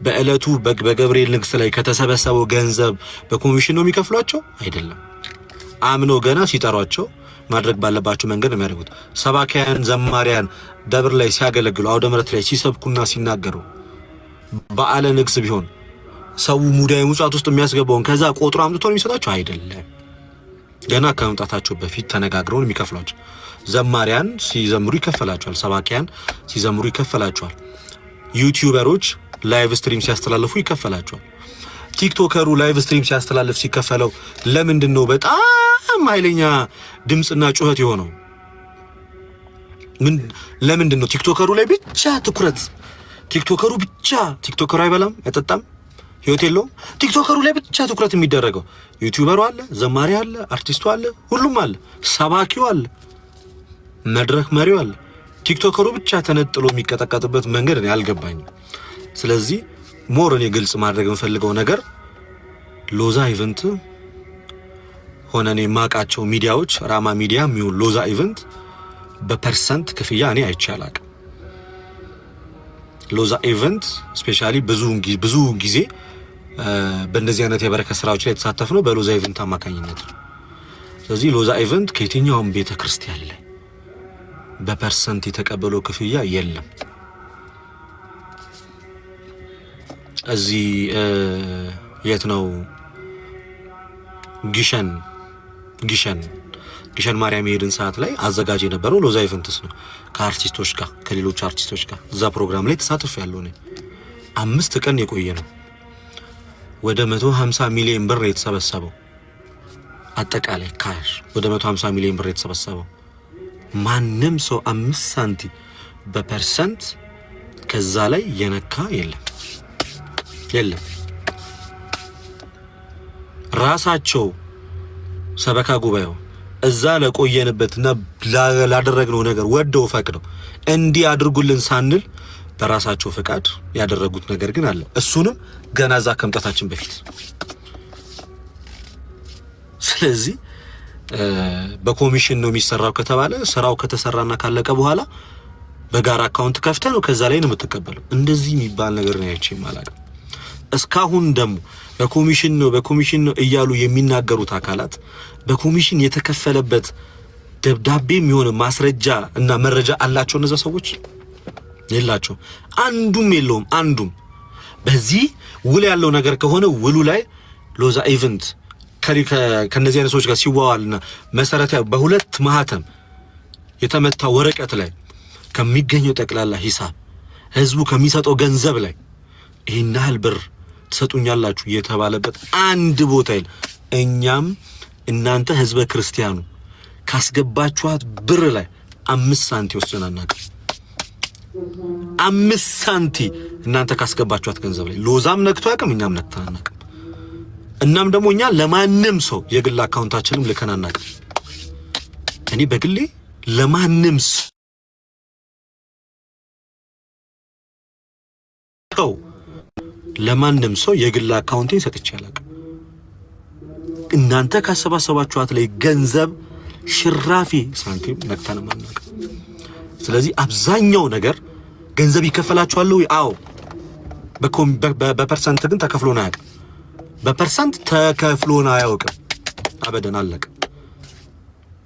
በእለቱ በገብርኤል ንግስ ላይ ከተሰበሰበው ገንዘብ በኮሚሽን ነው የሚከፍሏቸው አይደለም። አምነው ገና ሲጠሯቸው ማድረግ ባለባቸው መንገድ ነው የሚያደርጉት። ሰባኪያን ዘማሪያን ደብር ላይ ሲያገለግሉ አውደ ምሕረት ላይ ሲሰብኩና ሲናገሩ በዓለ ንግስ ቢሆን ሰው ሙዳይ ሙጻት ውስጥ የሚያስገባውን ከዛ ቆጥሮ አምጥቶ ነው የሚሰጣቸው አይደለም። ገና ከመምጣታቸው በፊት ተነጋግረው ነው የሚከፍሏቸው። ዘማሪያን ሲዘምሩ ይከፈላቸዋል፣ ሰባኪያን ሲዘምሩ ይከፈላቸዋል፣ ዩቲዩበሮች ላይቭ ስትሪም ሲያስተላልፉ ይከፈላቸዋል። ቲክቶከሩ ላይቭ ስትሪም ሲያስተላልፍ ሲከፈለው ለምንድን ነው በጣም ኃይለኛ ድምጽና ጩኸት የሆነው? ለምንድን ነው ቲክቶከሩ ላይ ብቻ ትኩረት? ቲክቶከሩ አይበላም አይጠጣም ህይወት የለውም። ቲክቶከሩ ላይ ብቻ ትኩረት የሚደረገው ዩቲዩበሩ አለ፣ ዘማሪ አለ፣ አርቲስቱ አለ፣ ሁሉም አለ፣ ሰባኪው አለ፣ መድረክ መሪው አለ። ቲክቶከሩ ብቻ ተነጥሎ የሚቀጠቀጥበት መንገድ ነው ያልገባኝም። ስለዚህ ሞር እኔ ግልጽ ማድረግ የምፈልገው ነገር ሎዛ ኢቨንት ሆነ እኔ የማውቃቸው ሚዲያዎች ራማ ሚዲያ የሚሆን ሎዛ ኢቨንት በፐርሰንት ክፍያ እኔ አይቻላቅ። ሎዛ ኢቨንት ስፔሻሊ ብዙ ጊዜ በእንደዚህ አይነት የበረከት ስራዎች ላይ የተሳተፍነው በሎዛ ኢቨንት አማካኝነት ነው። ስለዚህ ሎዛ ኢቨንት ከየትኛውም ቤተክርስቲያን ላይ በፐርሰንት የተቀበለው ክፍያ የለም። እዚህ የት ነው ግሸን ማርያም የሄድን ሰዓት ላይ አዘጋጅ የነበረው ሎዛ ኢቨንትስ ነው። ከአርቲስቶች ጋር ከሌሎች አርቲስቶች ጋር እዛ ፕሮግራም ላይ ተሳትፍ ያለው ነው። 5 ቀን የቆየ ነው። ወደ 150 ሚሊዮን ብር የተሰበሰበው አጠቃላይ ካሽ ወደ 150 ሚሊዮን ብር የተሰበሰበው ማንም ሰው 5 ሳንቲም በፐርሰንት ከዛ ላይ የነካ የለም። ራሳቸው ሰበካ ጉባኤው እዛ ለቆየንበትና ላደረግነው ነገር ወደው ፈቅደው እንዲህ አድርጉልን ሳንል በራሳቸው ፈቃድ ያደረጉት ነገር ግን አለ። እሱንም ገና እዛ ከመምጣታችን በፊት። ስለዚህ በኮሚሽን ነው የሚሰራው ከተባለ ስራው ከተሰራና ካለቀ በኋላ በጋራ አካውንት ከፍተህ ነው ከዛ ላይ ነው የምትቀበለው። እንደዚህ የሚባል ነገር ነው ያቺ ማለት። እስካሁን ደግሞ በኮሚሽን ነው እያሉ የሚናገሩት አካላት በኮሚሽን የተከፈለበት ደብዳቤ የሚሆነ ማስረጃ እና መረጃ አላቸው እነዛ ሰዎች? የላቸው። አንዱም የለውም። አንዱም በዚህ ውል ያለው ነገር ከሆነ ውሉ ላይ ሎዛ ኢቨንት ከነዚህ አይነት ሰዎች ጋር ሲዋዋልና መሰረታዊ በሁለት ማህተም የተመታ ወረቀት ላይ ከሚገኘው ጠቅላላ ሂሳብ ህዝቡ ከሚሰጠው ገንዘብ ላይ ይሄን ያህል ብር ትሰጡኛላችሁ የተባለበት አንድ ቦታ ይል እኛም እናንተ ህዝበ ክርስቲያኑ ካስገባችኋት ብር ላይ 5 ሳንቲም ወስደን አናውቅም። 5 ሳንቲም እናንተ ካስገባችኋት ገንዘብ ላይ ሎዛም ነክቶ አያውቅም፣ እኛም ነክተን አናውቅም። እናም ደግሞ እኛ ለማንም ሰው የግል አካውንታችንም ልከን አናውቅም። እኔ በግሌ ለማንም ሰው የግል አካውንቴን ሰጥቼ አላውቅም። እናንተ ካሰባሰባችኋት ላይ ገንዘብ ሽራፊ ሳንቲም ነክተን አናውቅም። ስለዚህ አብዛኛው ነገር ገንዘብ ይከፈላችኋል ወይ? አዎ። በፐርሰንት ግን ተከፍሎን አያውቅም። በፐርሰንት ተከፍሎን አያውቅም። አበደን አለቀ።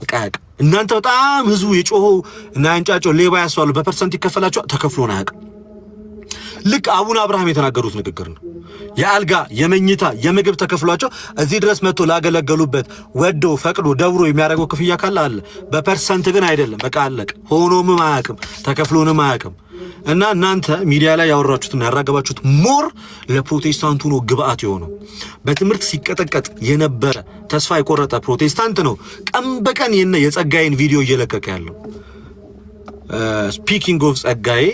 በቃ አያውቅም። እናንተ በጣም ህዝቡ የጮሆ እና ያንጫጫው ሌባ ያስዋሉ በፐርሰንት ይከፈላችኋል፣ ተከፍሎን አያውቅም። ልክ አቡነ አብርሃም የተናገሩት ንግግር ነው። የአልጋ የመኝታ የምግብ ተከፍሏቸው እዚህ ድረስ መጥቶ ላገለገሉበት ወዶ ፈቅዶ ደብሮ የሚያደርገው ክፍያ ካለ አለ። በፐርሰንት ግን አይደለም። በቃ አለቀ። ሆኖም አያውቅም፣ ተከፍሎንም አያውቅም። እና እናንተ ሚዲያ ላይ ያወራችሁትና ያራገባችሁት ሞር ለፕሮቴስታንቱ ነው ግብአት የሆነው። በትምህርት ሲቀጠቀጥ የነበረ ተስፋ የቆረጠ ፕሮቴስታንት ነው ቀን በቀን የጸጋዬን ቪዲዮ እየለቀቀ ያለው። ስፒኪንግ ኦፍ ጸጋዬ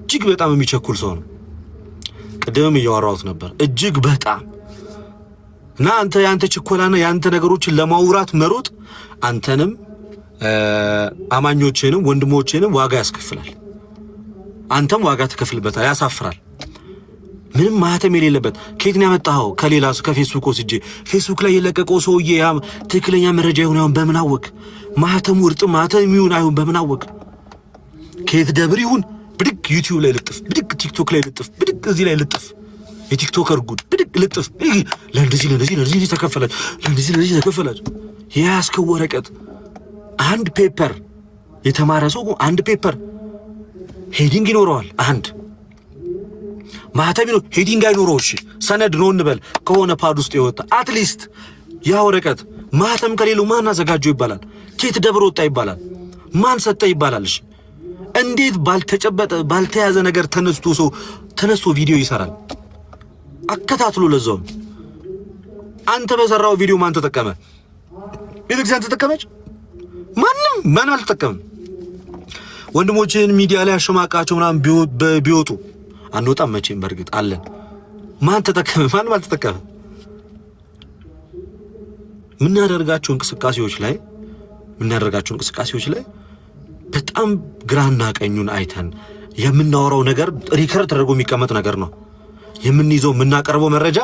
እጅግ በጣም የሚቸኩል ሰው ነው። ቅድምም እያወራሁት ነበር። እጅግ በጣም እና ያንተ ችኮላና ያንተ ነገሮችን ለማውራት መሮጥ አንተንም አማኞችንም ወንድሞችንም ዋጋ ያስከፍላል። አንተም ዋጋ ትከፍልበታል። ያሳፍራል። ምንም ማህተም የሌለበት ከየት ነው ያመጣኸው? ከሌላ ከፌስቡክ ወስጄ ፌስቡክ ላይ የለቀቀው ሰውዬ ያ ትክክለኛ መረጃ ይሁን በምን አወቅ? ማህተሙ እርጥብ ማህተም ይሁን አይሁን በምን አወቅ? ከየት ደብር ይሁን ብድግ ዩቲዩብ ላይ ልጥፍ፣ ብድግ ቲክቶክ ላይ ልጥፍ፣ ብድግ እዚህ ላይ ልጥፍ፣ የቲክቶከር ጉድ ብድግ ልጥፍ። ለእንደዚህ ተከፈላች፣ ለእንደዚህ ተከፈላች። የያዝከው ወረቀት አንድ ፔፐር የተማረ ሰው አንድ ፔፐር ሄዲንግ ይኖረዋል። አንድ ማህተም ነው ሄዲንግ አይኖረው። እሺ ሰነድ ነው እንበል ከሆነ ፓድ ውስጥ የወጣ አትሊስት ያ ወረቀት ማህተም ከሌለው ማን አዘጋጀው ይባላል? ኬት ደብሮ ወጣ ይባላል? ማን ሰጠ ይባላል? እሺ እንዴት ባልተጨበጠ ባልተያዘ ነገር ተነስቶ ቪዲዮ ይሰራል? አከታትሎ ለዛው አንተ በሰራው ቪዲዮ ማን ተጠቀመ? ቤተክርስቲያን ተጠቀመች? ማንም አልተጠቀመም። ወንድሞችን ሚዲያ ላይ አሸማቃቸው ምናምን ቢወጡ አንወጣም መቼም። በርግጥ አለን። ማን ተጠቀመ? ማንም አልተጠቀመ። የምናደርጋቸው እንቅስቃሴዎች ላይ በጣም ግራና ቀኙን አይተን የምናወራው ነገር ሪከርድ ተደርጎ የሚቀመጥ ነገር ነው። የምንይዘው የምናቀርበው መረጃ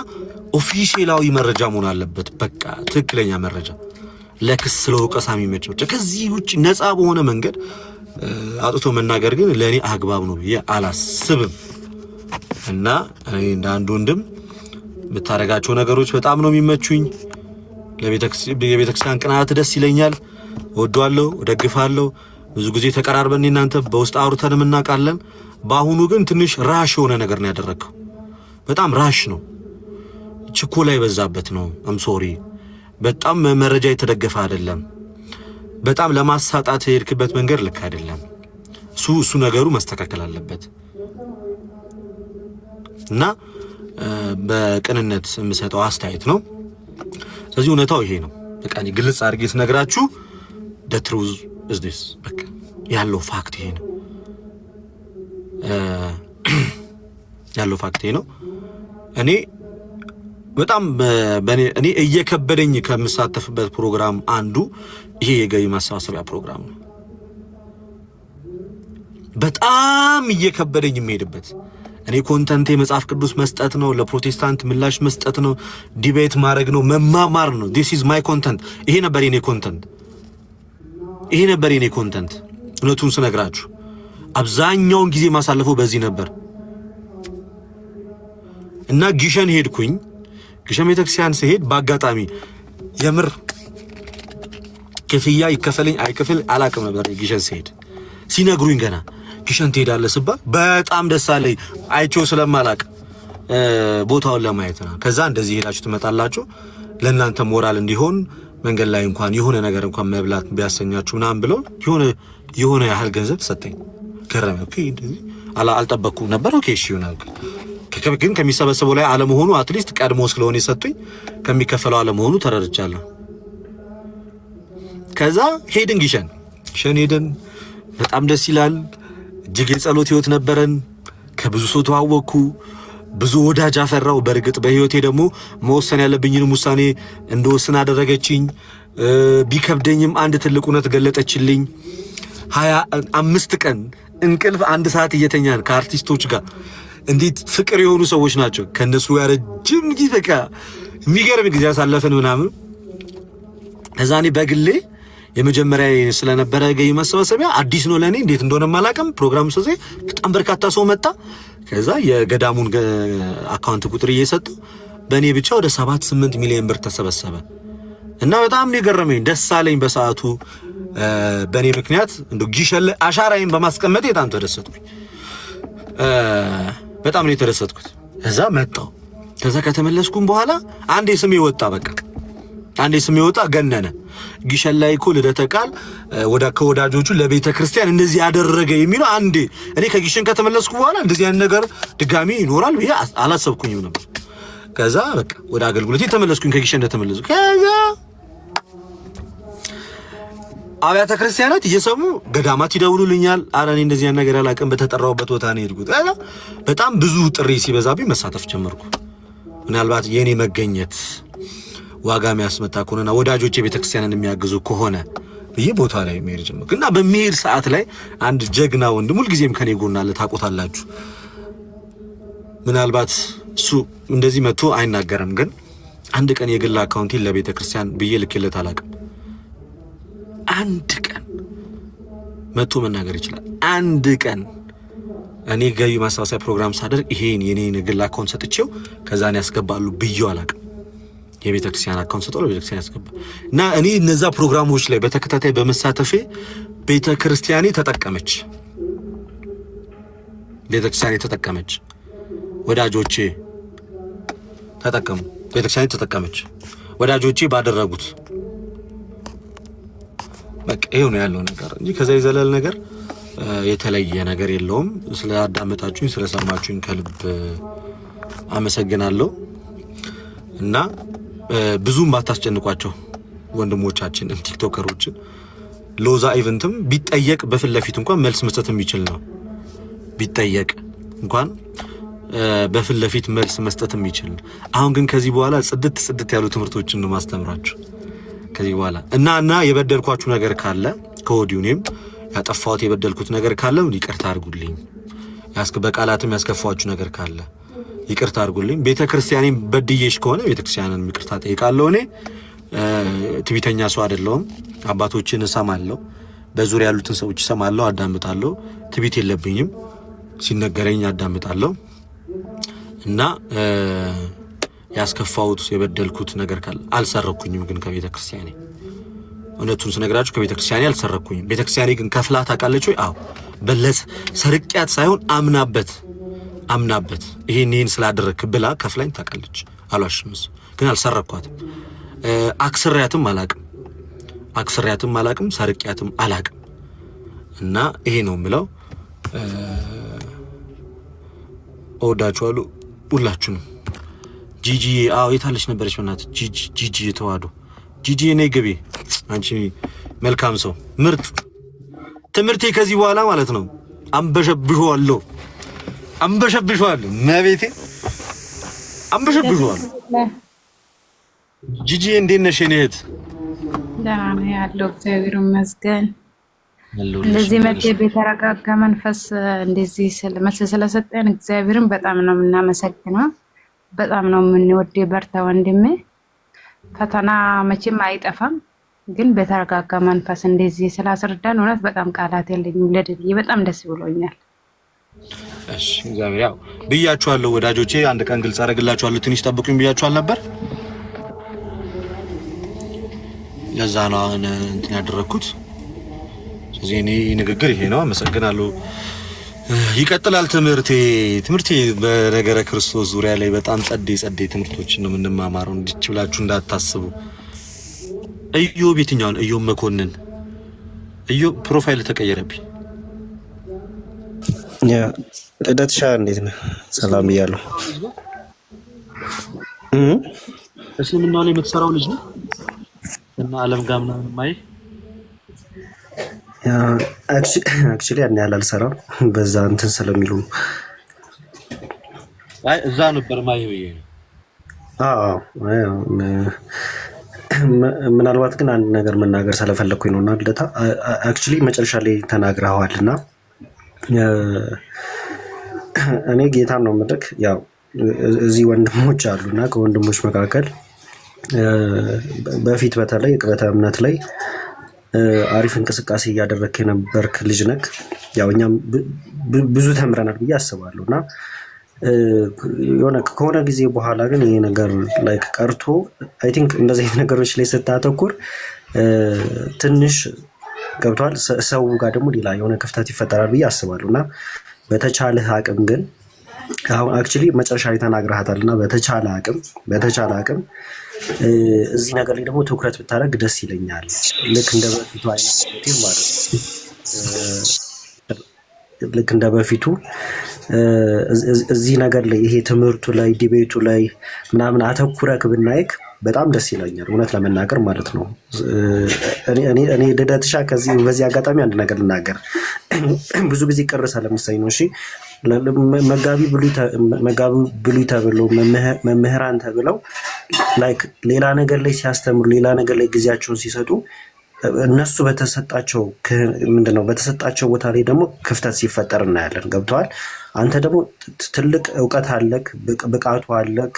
ኦፊሻላዊ መረጃ መሆን አለበት። በቃ ትክክለኛ መረጃ ለክስ ለወቀሳ የሚመች ብቻ። ከዚህ ውጪ ነፃ በሆነ መንገድ አጥቶ መናገር ግን ለኔ አግባብ ነው ብዬ አላስብም። እና እኔ እንደ አንድ ወንድም የምታረጋቸው ነገሮች በጣም ነው የሚመቹኝ። የቤተክርስቲያን ቅናት ደስ ይለኛል። ወዷለሁ ደግፋለሁ ብዙ ጊዜ ተቀራርበን እናንተ በውስጥ አውርተንም እናቃለን ባሁኑ ግን ትንሽ ራሽ የሆነ ነገር ነው ያደረከው በጣም ራሽ ነው ችኮላ ይበዛበት ነው አም ሶሪ በጣም መረጃ የተደገፈ አይደለም በጣም ለማሳጣት የሄድክበት መንገድ ልክ አይደለም እሱ ነገሩ መስተካከል አለበት እና በቅንነት የምሰጠው አስተያየት ነው ስለዚህ እውነታው ይሄ ነው በቃ እኔ ግልጽ አድርጌ ስነግራችሁ the truth is this በቃ ያለው ፋክት ይሄ ነው ያለው ፋክት ይሄ ነው እኔ በጣም እኔ እየከበደኝ ከምሳተፍበት ፕሮግራም አንዱ ይሄ የገቢ ማሰባሰቢያ ፕሮግራም ነው በጣም እየከበደኝ የምሄድበት እኔ ኮንተንቴ መጽሐፍ ቅዱስ መስጠት ነው ለፕሮቴስታንት ምላሽ መስጠት ነው ዲቤት ማድረግ ነው መማማር ነው this is my content ይሄ ነበር የኔ ኮንተንት እውነቱን ስነግራችሁ አብዛኛውን ጊዜ ማሳለፈው በዚህ ነበር እና ግሸን ሄድኩኝ ግሸን ቤተክርስቲያን ሲሄድ በአጋጣሚ የምር ክፍያ ይከፈለኝ አይከፈል አላቅም ነበር ግሸን ሲሄድ ሲነግሩኝ ገና ግሸን ትሄዳለህ ስባል በጣም ደስ አለኝ አይቼው ስለማላቅ ቦታውን ለማየት ነው ከዛ እንደዚህ ሄዳችሁ ትመጣላችሁ ለእናንተ ሞራል እንዲሆን መንገድ ላይ እንኳን የሆነ ነገር እንኳን መብላት ቢያሰኛችሁ ምናምን ብለው የሆነ ያህል ገንዘብ ተሰጠኝ ገረመኝ ኦኬ እንደዚህ አልጠበቅኩም ነበር ኦኬ እሺ ይሆናል ግን ከሚሰበሰበው ላይ አለመሆኑ አትሊስት ቀድሞ ስለሆነ የሰጡኝ ከሚከፈለው አለመሆኑ ተረድቻለሁ ከዛ ሄድን ግሸን ሄድን በጣም ደስ ይላል እጅግ የጸሎት ህይወት ነበረን ከብዙ ሰው ተዋወቅኩ ብዙ ወዳጅ አፈራው በርግጥ በህይወቴ ደግሞ መወሰን ያለብኝን ውሳኔ እንደወስን አደረገችኝ ቢከብደኝም አንድ ትልቅ እውነት ገለጠችልኝ 25 ቀን እንቅልፍ 1 ሰዓት እየተኛን ከአርቲስቶች ጋር እንዴት ፍቅር የሆኑ ሰዎች ናቸው ከነሱ ጋር ረጅም ጊዜ በቃ የሚገርም ጊዜ ያሳለፈን ምናምን እዛኔ በግሌ የመጀመሪያ ስለነበረ ገቢ ማሰባሰቢያ አዲስ ነው ለኔ እንዴት እንደሆነ ማላቀም ፕሮግራም ስለዚህ በጣም በርካታ ሰው መጣ ከዛ የገዳሙን አካውንት ቁጥር እየሰጡ በኔ ብቻ ወደ 7-8 ሚሊዮን ብር ተሰበሰበ እና በጣም ነው ገረመኝ ደስ አለኝ በሰዓቱ በኔ ምክንያት እንደ ግሸን አሻራዬን በማስቀመጥ በጣም ተደሰትኩኝ በጣም ነው የተደሰትኩት ከዛ መጣው ከዛ ከተመለስኩም በኋላ አንዴ ስሜ ወጣ ገነነ ግሸን ላይ እኮ ልደተ ቃል ከወዳጆቹ ለቤተ ክርስቲያን እንደዚህ ያደረገ የሚለው አንዴ እኔ ከግሸን ከተመለስኩ በኋላ እንደዚህ ያን ነገር ድጋሚ ይኖራል ብዬ አላሰብኩኝም ነበር ከዛ በቃ ወደ አገልግሎት ተመለስኩኝ ከግሸን እንደተመለስኩ ከዛ አብያተ ክርስቲያናት እየሰሙ ገዳማት ይደውሉልኛል አረኔ እንደዚህ ያን ነገር ያላቀም በተጠራውበት ቦታ ነው የሄድኩት በጣም ብዙ ጥሪ ሲበዛብኝ መሳተፍ ጀመርኩ ምናልባት የኔ መገኘት ዋጋ የሚያስመጣ ከሆነና ወዳጆቼ ቤተክርስቲያንን የሚያግዙ ከሆነ ይሄ ቦታ ላይ መሄድ ጀመርኩ እና በሚሄድ ሰዓት ላይ አንድ ጀግና ወንድም ሁልጊዜም ከኔ ጎን አለ ታውቁታላችሁ ምናልባት እሱ እንደዚህ መጥቶ አይናገርም ግን አንድ ቀን የግል አካውንቴን ለቤተክርስቲያን ብዬ ልኬለት አላውቅም አንድ ቀን መጥቶ መናገር ይችላል አንድ ቀን እኔ ገቢ ማሰባሰቢያ ፕሮግራም ሳደርግ ይሄን የኔን የግል አካውንት ሰጥቼው ከዛን ያስገባሉ ብዬው አላውቅም የቤተክርስቲያን አካውንት ሰጥቶ ለቤተክርስቲያን ያስገባ እና እኔ እነዛ ፕሮግራሞች ላይ በተከታታይ በመሳተፌ ቤተክርስቲያኔ ተጠቀመች ወዳጆቼ ተጠቀሙ ቤተክርስቲያኔ ተጠቀመች ወዳጆቼ ባደረጉት በቃ ይሄው ነው ያለው ነገር እንጂ ከዛ ይዘላል ነገር የተለየ ነገር የለውም ስለአዳመጣችሁኝ ስለሰማችሁኝ ከልብ አመሰግናለሁ እና ብዙም ባታስጨንቋቸው ወንድሞቻችን ቲክቶከሮችን ሎዛ ኢቨንትም ቢጠየቅ በፊት ለፊት እንኳን መልስ መስጠት የሚችል ነው ቢጠየቅ እንኳን በፊት ለፊት መልስ መስጠት የሚችል አሁን ግን ከዚህ በኋላ ጽድት ያሉ ትምህርቶችን ነው ማስተምራችሁ ከዚህ በኋላ እና የበደልኳችሁ ነገር ካለ ከወዲሁኔም ያጠፋሁት የበደልኩት ነገር ካለ ይቅርታ አድርጉልኝ በቃላትም ያስከፋችሁ ነገር ካለ ይቅርታ አድርጉልኝ ቤተክርስቲያኔን በድዬሽ ከሆነ ቤተክርስቲያንን ይቅርታ ጠይቃለሁ እኔ ትቢተኛ ሰው አይደለሁም አባቶችን እሰማለሁ በዙሪያ ያሉትን ሰዎች እሰማለሁ አዳምጣለሁ ትቢት የለብኝም ሲነገረኝ አዳምጣለሁ እና ያስከፋውት የበደልኩት ነገር ካለ አልሰረኩኝም ግን ከቤተክርስቲያኔ እውነቱን ስነግራችሁ ከቤተክርስቲያኔ አልሰረኩኝም። ቤተክርስቲያኔ ግን ከፍላ ታውቃለች ወይ? አዎ በለስ ሰርቂያት ሳይሆን አምናበት ይሄን ስላደረክ ብላ ከፍላኝ ታውቃለች። አልዋሽም። ግን አልሰረኳትም። አክስሪያትም አላቅም ሰርቂያትም አላቅም። እና ይሄ ነው የምለው። እወዳችኋለሁ ሁላችሁንም። ጂጂ የታለች ነበረች? በእናትህ ጂጂ የተዋዶ ጂጂ እኔ ግቢ። አንቺ መልካም ሰው ምርጥ ትምህርቴ ከዚህ በኋላ ማለት ነው አንበሸብሸዋለሁ መቤቴ አንበሸብሸዋለሁ። ጂጂ እንዴት ነሽ የኔ እህት? ደህና ነኝ ያለው እግዚአብሔር ይመስገን። እንደዚህ መጥቼ በተረጋጋ መንፈስ እንደዚህ ስለሰጠን እግዚአብሔርን በጣም ነው የምናመሰግነው። በጣም ነው የምንወደው። በርታ ወንድሜ። ፈተና መቼም አይጠፋም፣ ግን በተረጋጋ መንፈስ እንደዚህ ስላስረዳን እውነት በጣም ቃላት የለኝም። ለድልዬ በጣም ደስ ብሎኛል። እሺ እግዚአብሔር ያው ብያችኋለሁ ወዳጆቼ፣ አንድ ቀን ግልጽ አደርግላችኋለሁ። ትንሽ ጠብቁኝ ብያችኋል ነበር። ለዛ ነው እንትን ያደረኩት። ስለዚህ እኔ ንግግር ይሄ ነው። አመሰግናለሁ። ይቀጥላል ትምህርቴ በነገረ ክርስቶስ ዙሪያ ላይ በጣም ጸዴ ትምህርቶችን ነው የምንማማረው። እንዲች ብላችሁ እንዳታስቡ። ኢዮብ የትኛውን ኢዮብ መኮንን ኢዮብ ፕሮፋይል ተቀየረብኝ። ያ ልደትሻ እንዴት ነው? ሰላም እያለሁ እስልምና ላይ የምትሰራው ልጅ ነው እና ዓለም ጋር ምናምን ማይ አክቹሊ ያን ያህል አልሰራም በዛ እንትን ስለሚሉ ነው። አይ እዛ ነበር ማይ ብዬ ነው። ምናልባት ግን አንድ ነገር መናገር ስለፈለኩኝ ነውና ልደታ አክቹሊ መጨረሻ ላይ ተናግረዋልና እኔ ጌታን ነው የምልክ። ያው እዚህ ወንድሞች አሉና ከወንድሞች መካከል በፊት በተለይ ቅበተ እምነት ላይ አሪፍ እንቅስቃሴ እያደረክ የነበርክ ልጅ ነክ። ያው እኛም ብዙ ተምረናል ብዬ አስባለሁና የሆነ ከሆነ ጊዜ በኋላ ግን ይሄ ነገር ላይ ቀርቶ አይ ቲንክ እንደዚህ አይነት ነገሮች ላይ ስታተኩር ትንሽ ገብቷል። ሰው ጋር ደግሞ ሌላ የሆነ ክፍተት ይፈጠራል ብዬ አስባለሁና በተቻለ አቅም ግን አሁን አክቹሊ መጨረሻ ላይ ተናግረሃታልና በተቻለ አቅም እዚህ ነገር ላይ ደግሞ ትኩረት ብታደርግ ደስ ይለኛል። ልክ እንደ በፊቱ አይነት ማለት ልክ እንደ በፊቱ እዚህ ነገር ላይ ይሄ ትምህርቱ ላይ ዲቤቱ ላይ ምናምን አተኩረክ ብናይክ በጣም ደስ ይለኛል፣ እውነት ለመናገር ማለት ነው። እኔ ልደትሻ በዚህ አጋጣሚ አንድ ነገር ልናገር። ብዙ ጊዜ ቅር ስለምሳኝ ነው። እሺ መጋቢ ብሉይ ተብለው መምህራን ተብለው ላይክ ሌላ ነገር ላይ ሲያስተምሩ ሌላ ነገር ላይ ጊዜያቸውን ሲሰጡ እነሱ በተሰጣቸው ቦታ ላይ ደግሞ ክፍተት ሲፈጠር እናያለን። ገብተዋል። አንተ ደግሞ ትልቅ እውቀት አለክ፣ ብቃቱ አለክ፣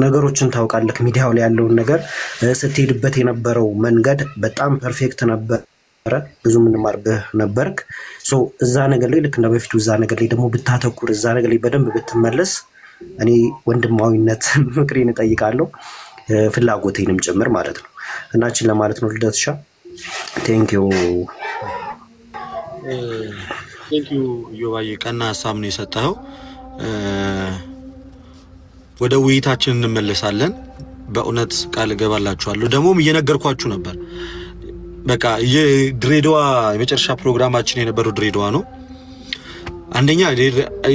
ነገሮችን ታውቃለክ። ሚዲያው ላይ ያለውን ነገር ስትሄድበት የነበረው መንገድ በጣም ፐርፌክት ነበረ። ብዙ የምንማርብህ ነበርክ። እዛ ነገር ላይ ልክ እንደ በፊቱ እዛ ነገር ላይ ደግሞ ብታተኩር፣ እዛ ነገር ላይ በደንብ ብትመለስ እኔ ወንድማዊነት ምክሬን እጠይቃለሁ፣ ፍላጎቴንም ጭምር ማለት ነው። እናችን ለማለት ነው። ልደትሻ ቴንኪዩ ዮባዬ፣ ቀና ሀሳብ ነው የሰጠኸው። ወደ ውይይታችን እንመለሳለን። በእውነት ቃል እገባላችኋለሁ። ደግሞም እየነገርኳችሁ ነበር። በቃ የድሬዳዋ የመጨረሻ ፕሮግራማችን የነበረው ድሬዳዋ ነው። አንደኛ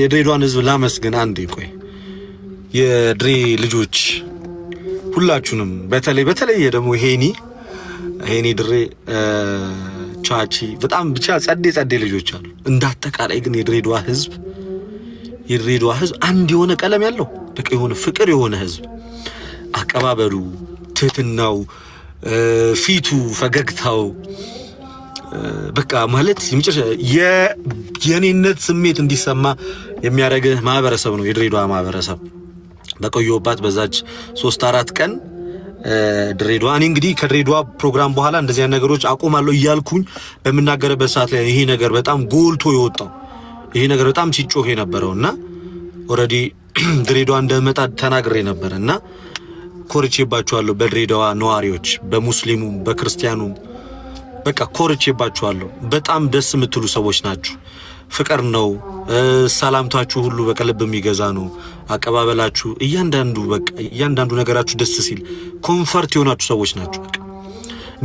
የድሬዳዋን ሕዝብ ላመስግን። አንዴ ቆይ የድሬ ልጆች ሁላችሁንም በተለይ ደግሞ ሄኒ ድሬ ቻቺ በጣም ብቻ ጸዴ ልጆች አሉ። እንዳጠቃላይ ግን የድሬዳዋ ሕዝብ አንድ የሆነ ቀለም ያለው በቃ የሆነ ፍቅር የሆነ ሕዝብ አቀባበሉ፣ ትህትናው፣ ፊቱ፣ ፈገግታው በቃ ማለት የኔነት ስሜት እንዲሰማ የሚያደርግህ ማህበረሰብ ነው የድሬዳዋ ማህበረሰብ። በቆየሁባት በዛች 3-4 ቀን ድሬዳዋ እኔ እንግዲህ ከድሬዳዋ ፕሮግራም በኋላ እንደዚህ አይነት ነገሮች አቆማለሁ እያልኩኝ በመናገርበት ሰዓት ላይ ይሄ ነገር በጣም ጎልቶ የወጣው ይሄ ነገር በጣም ሲጮህ የነበረውና ኦሬዲ ድሬዳዋ እንደመጣ ተናግሬ ነበርና ኮርቼባችኋለሁ። በድሬዳዋ ነዋሪዎች፣ በሙስሊሙም በክርስቲያኑም በቃ ኮርቼባችኋለሁ። በጣም ደስ የምትሉ ሰዎች ናችሁ። ፍቅር ነው። ሰላምታችሁ ሁሉ በቀልብ የሚገዛ ነው። አቀባበላችሁ፣ እያንዳንዱ ነገራችሁ ደስ ሲል ኮንፈርት የሆናችሁ ሰዎች ናችሁ። በቃ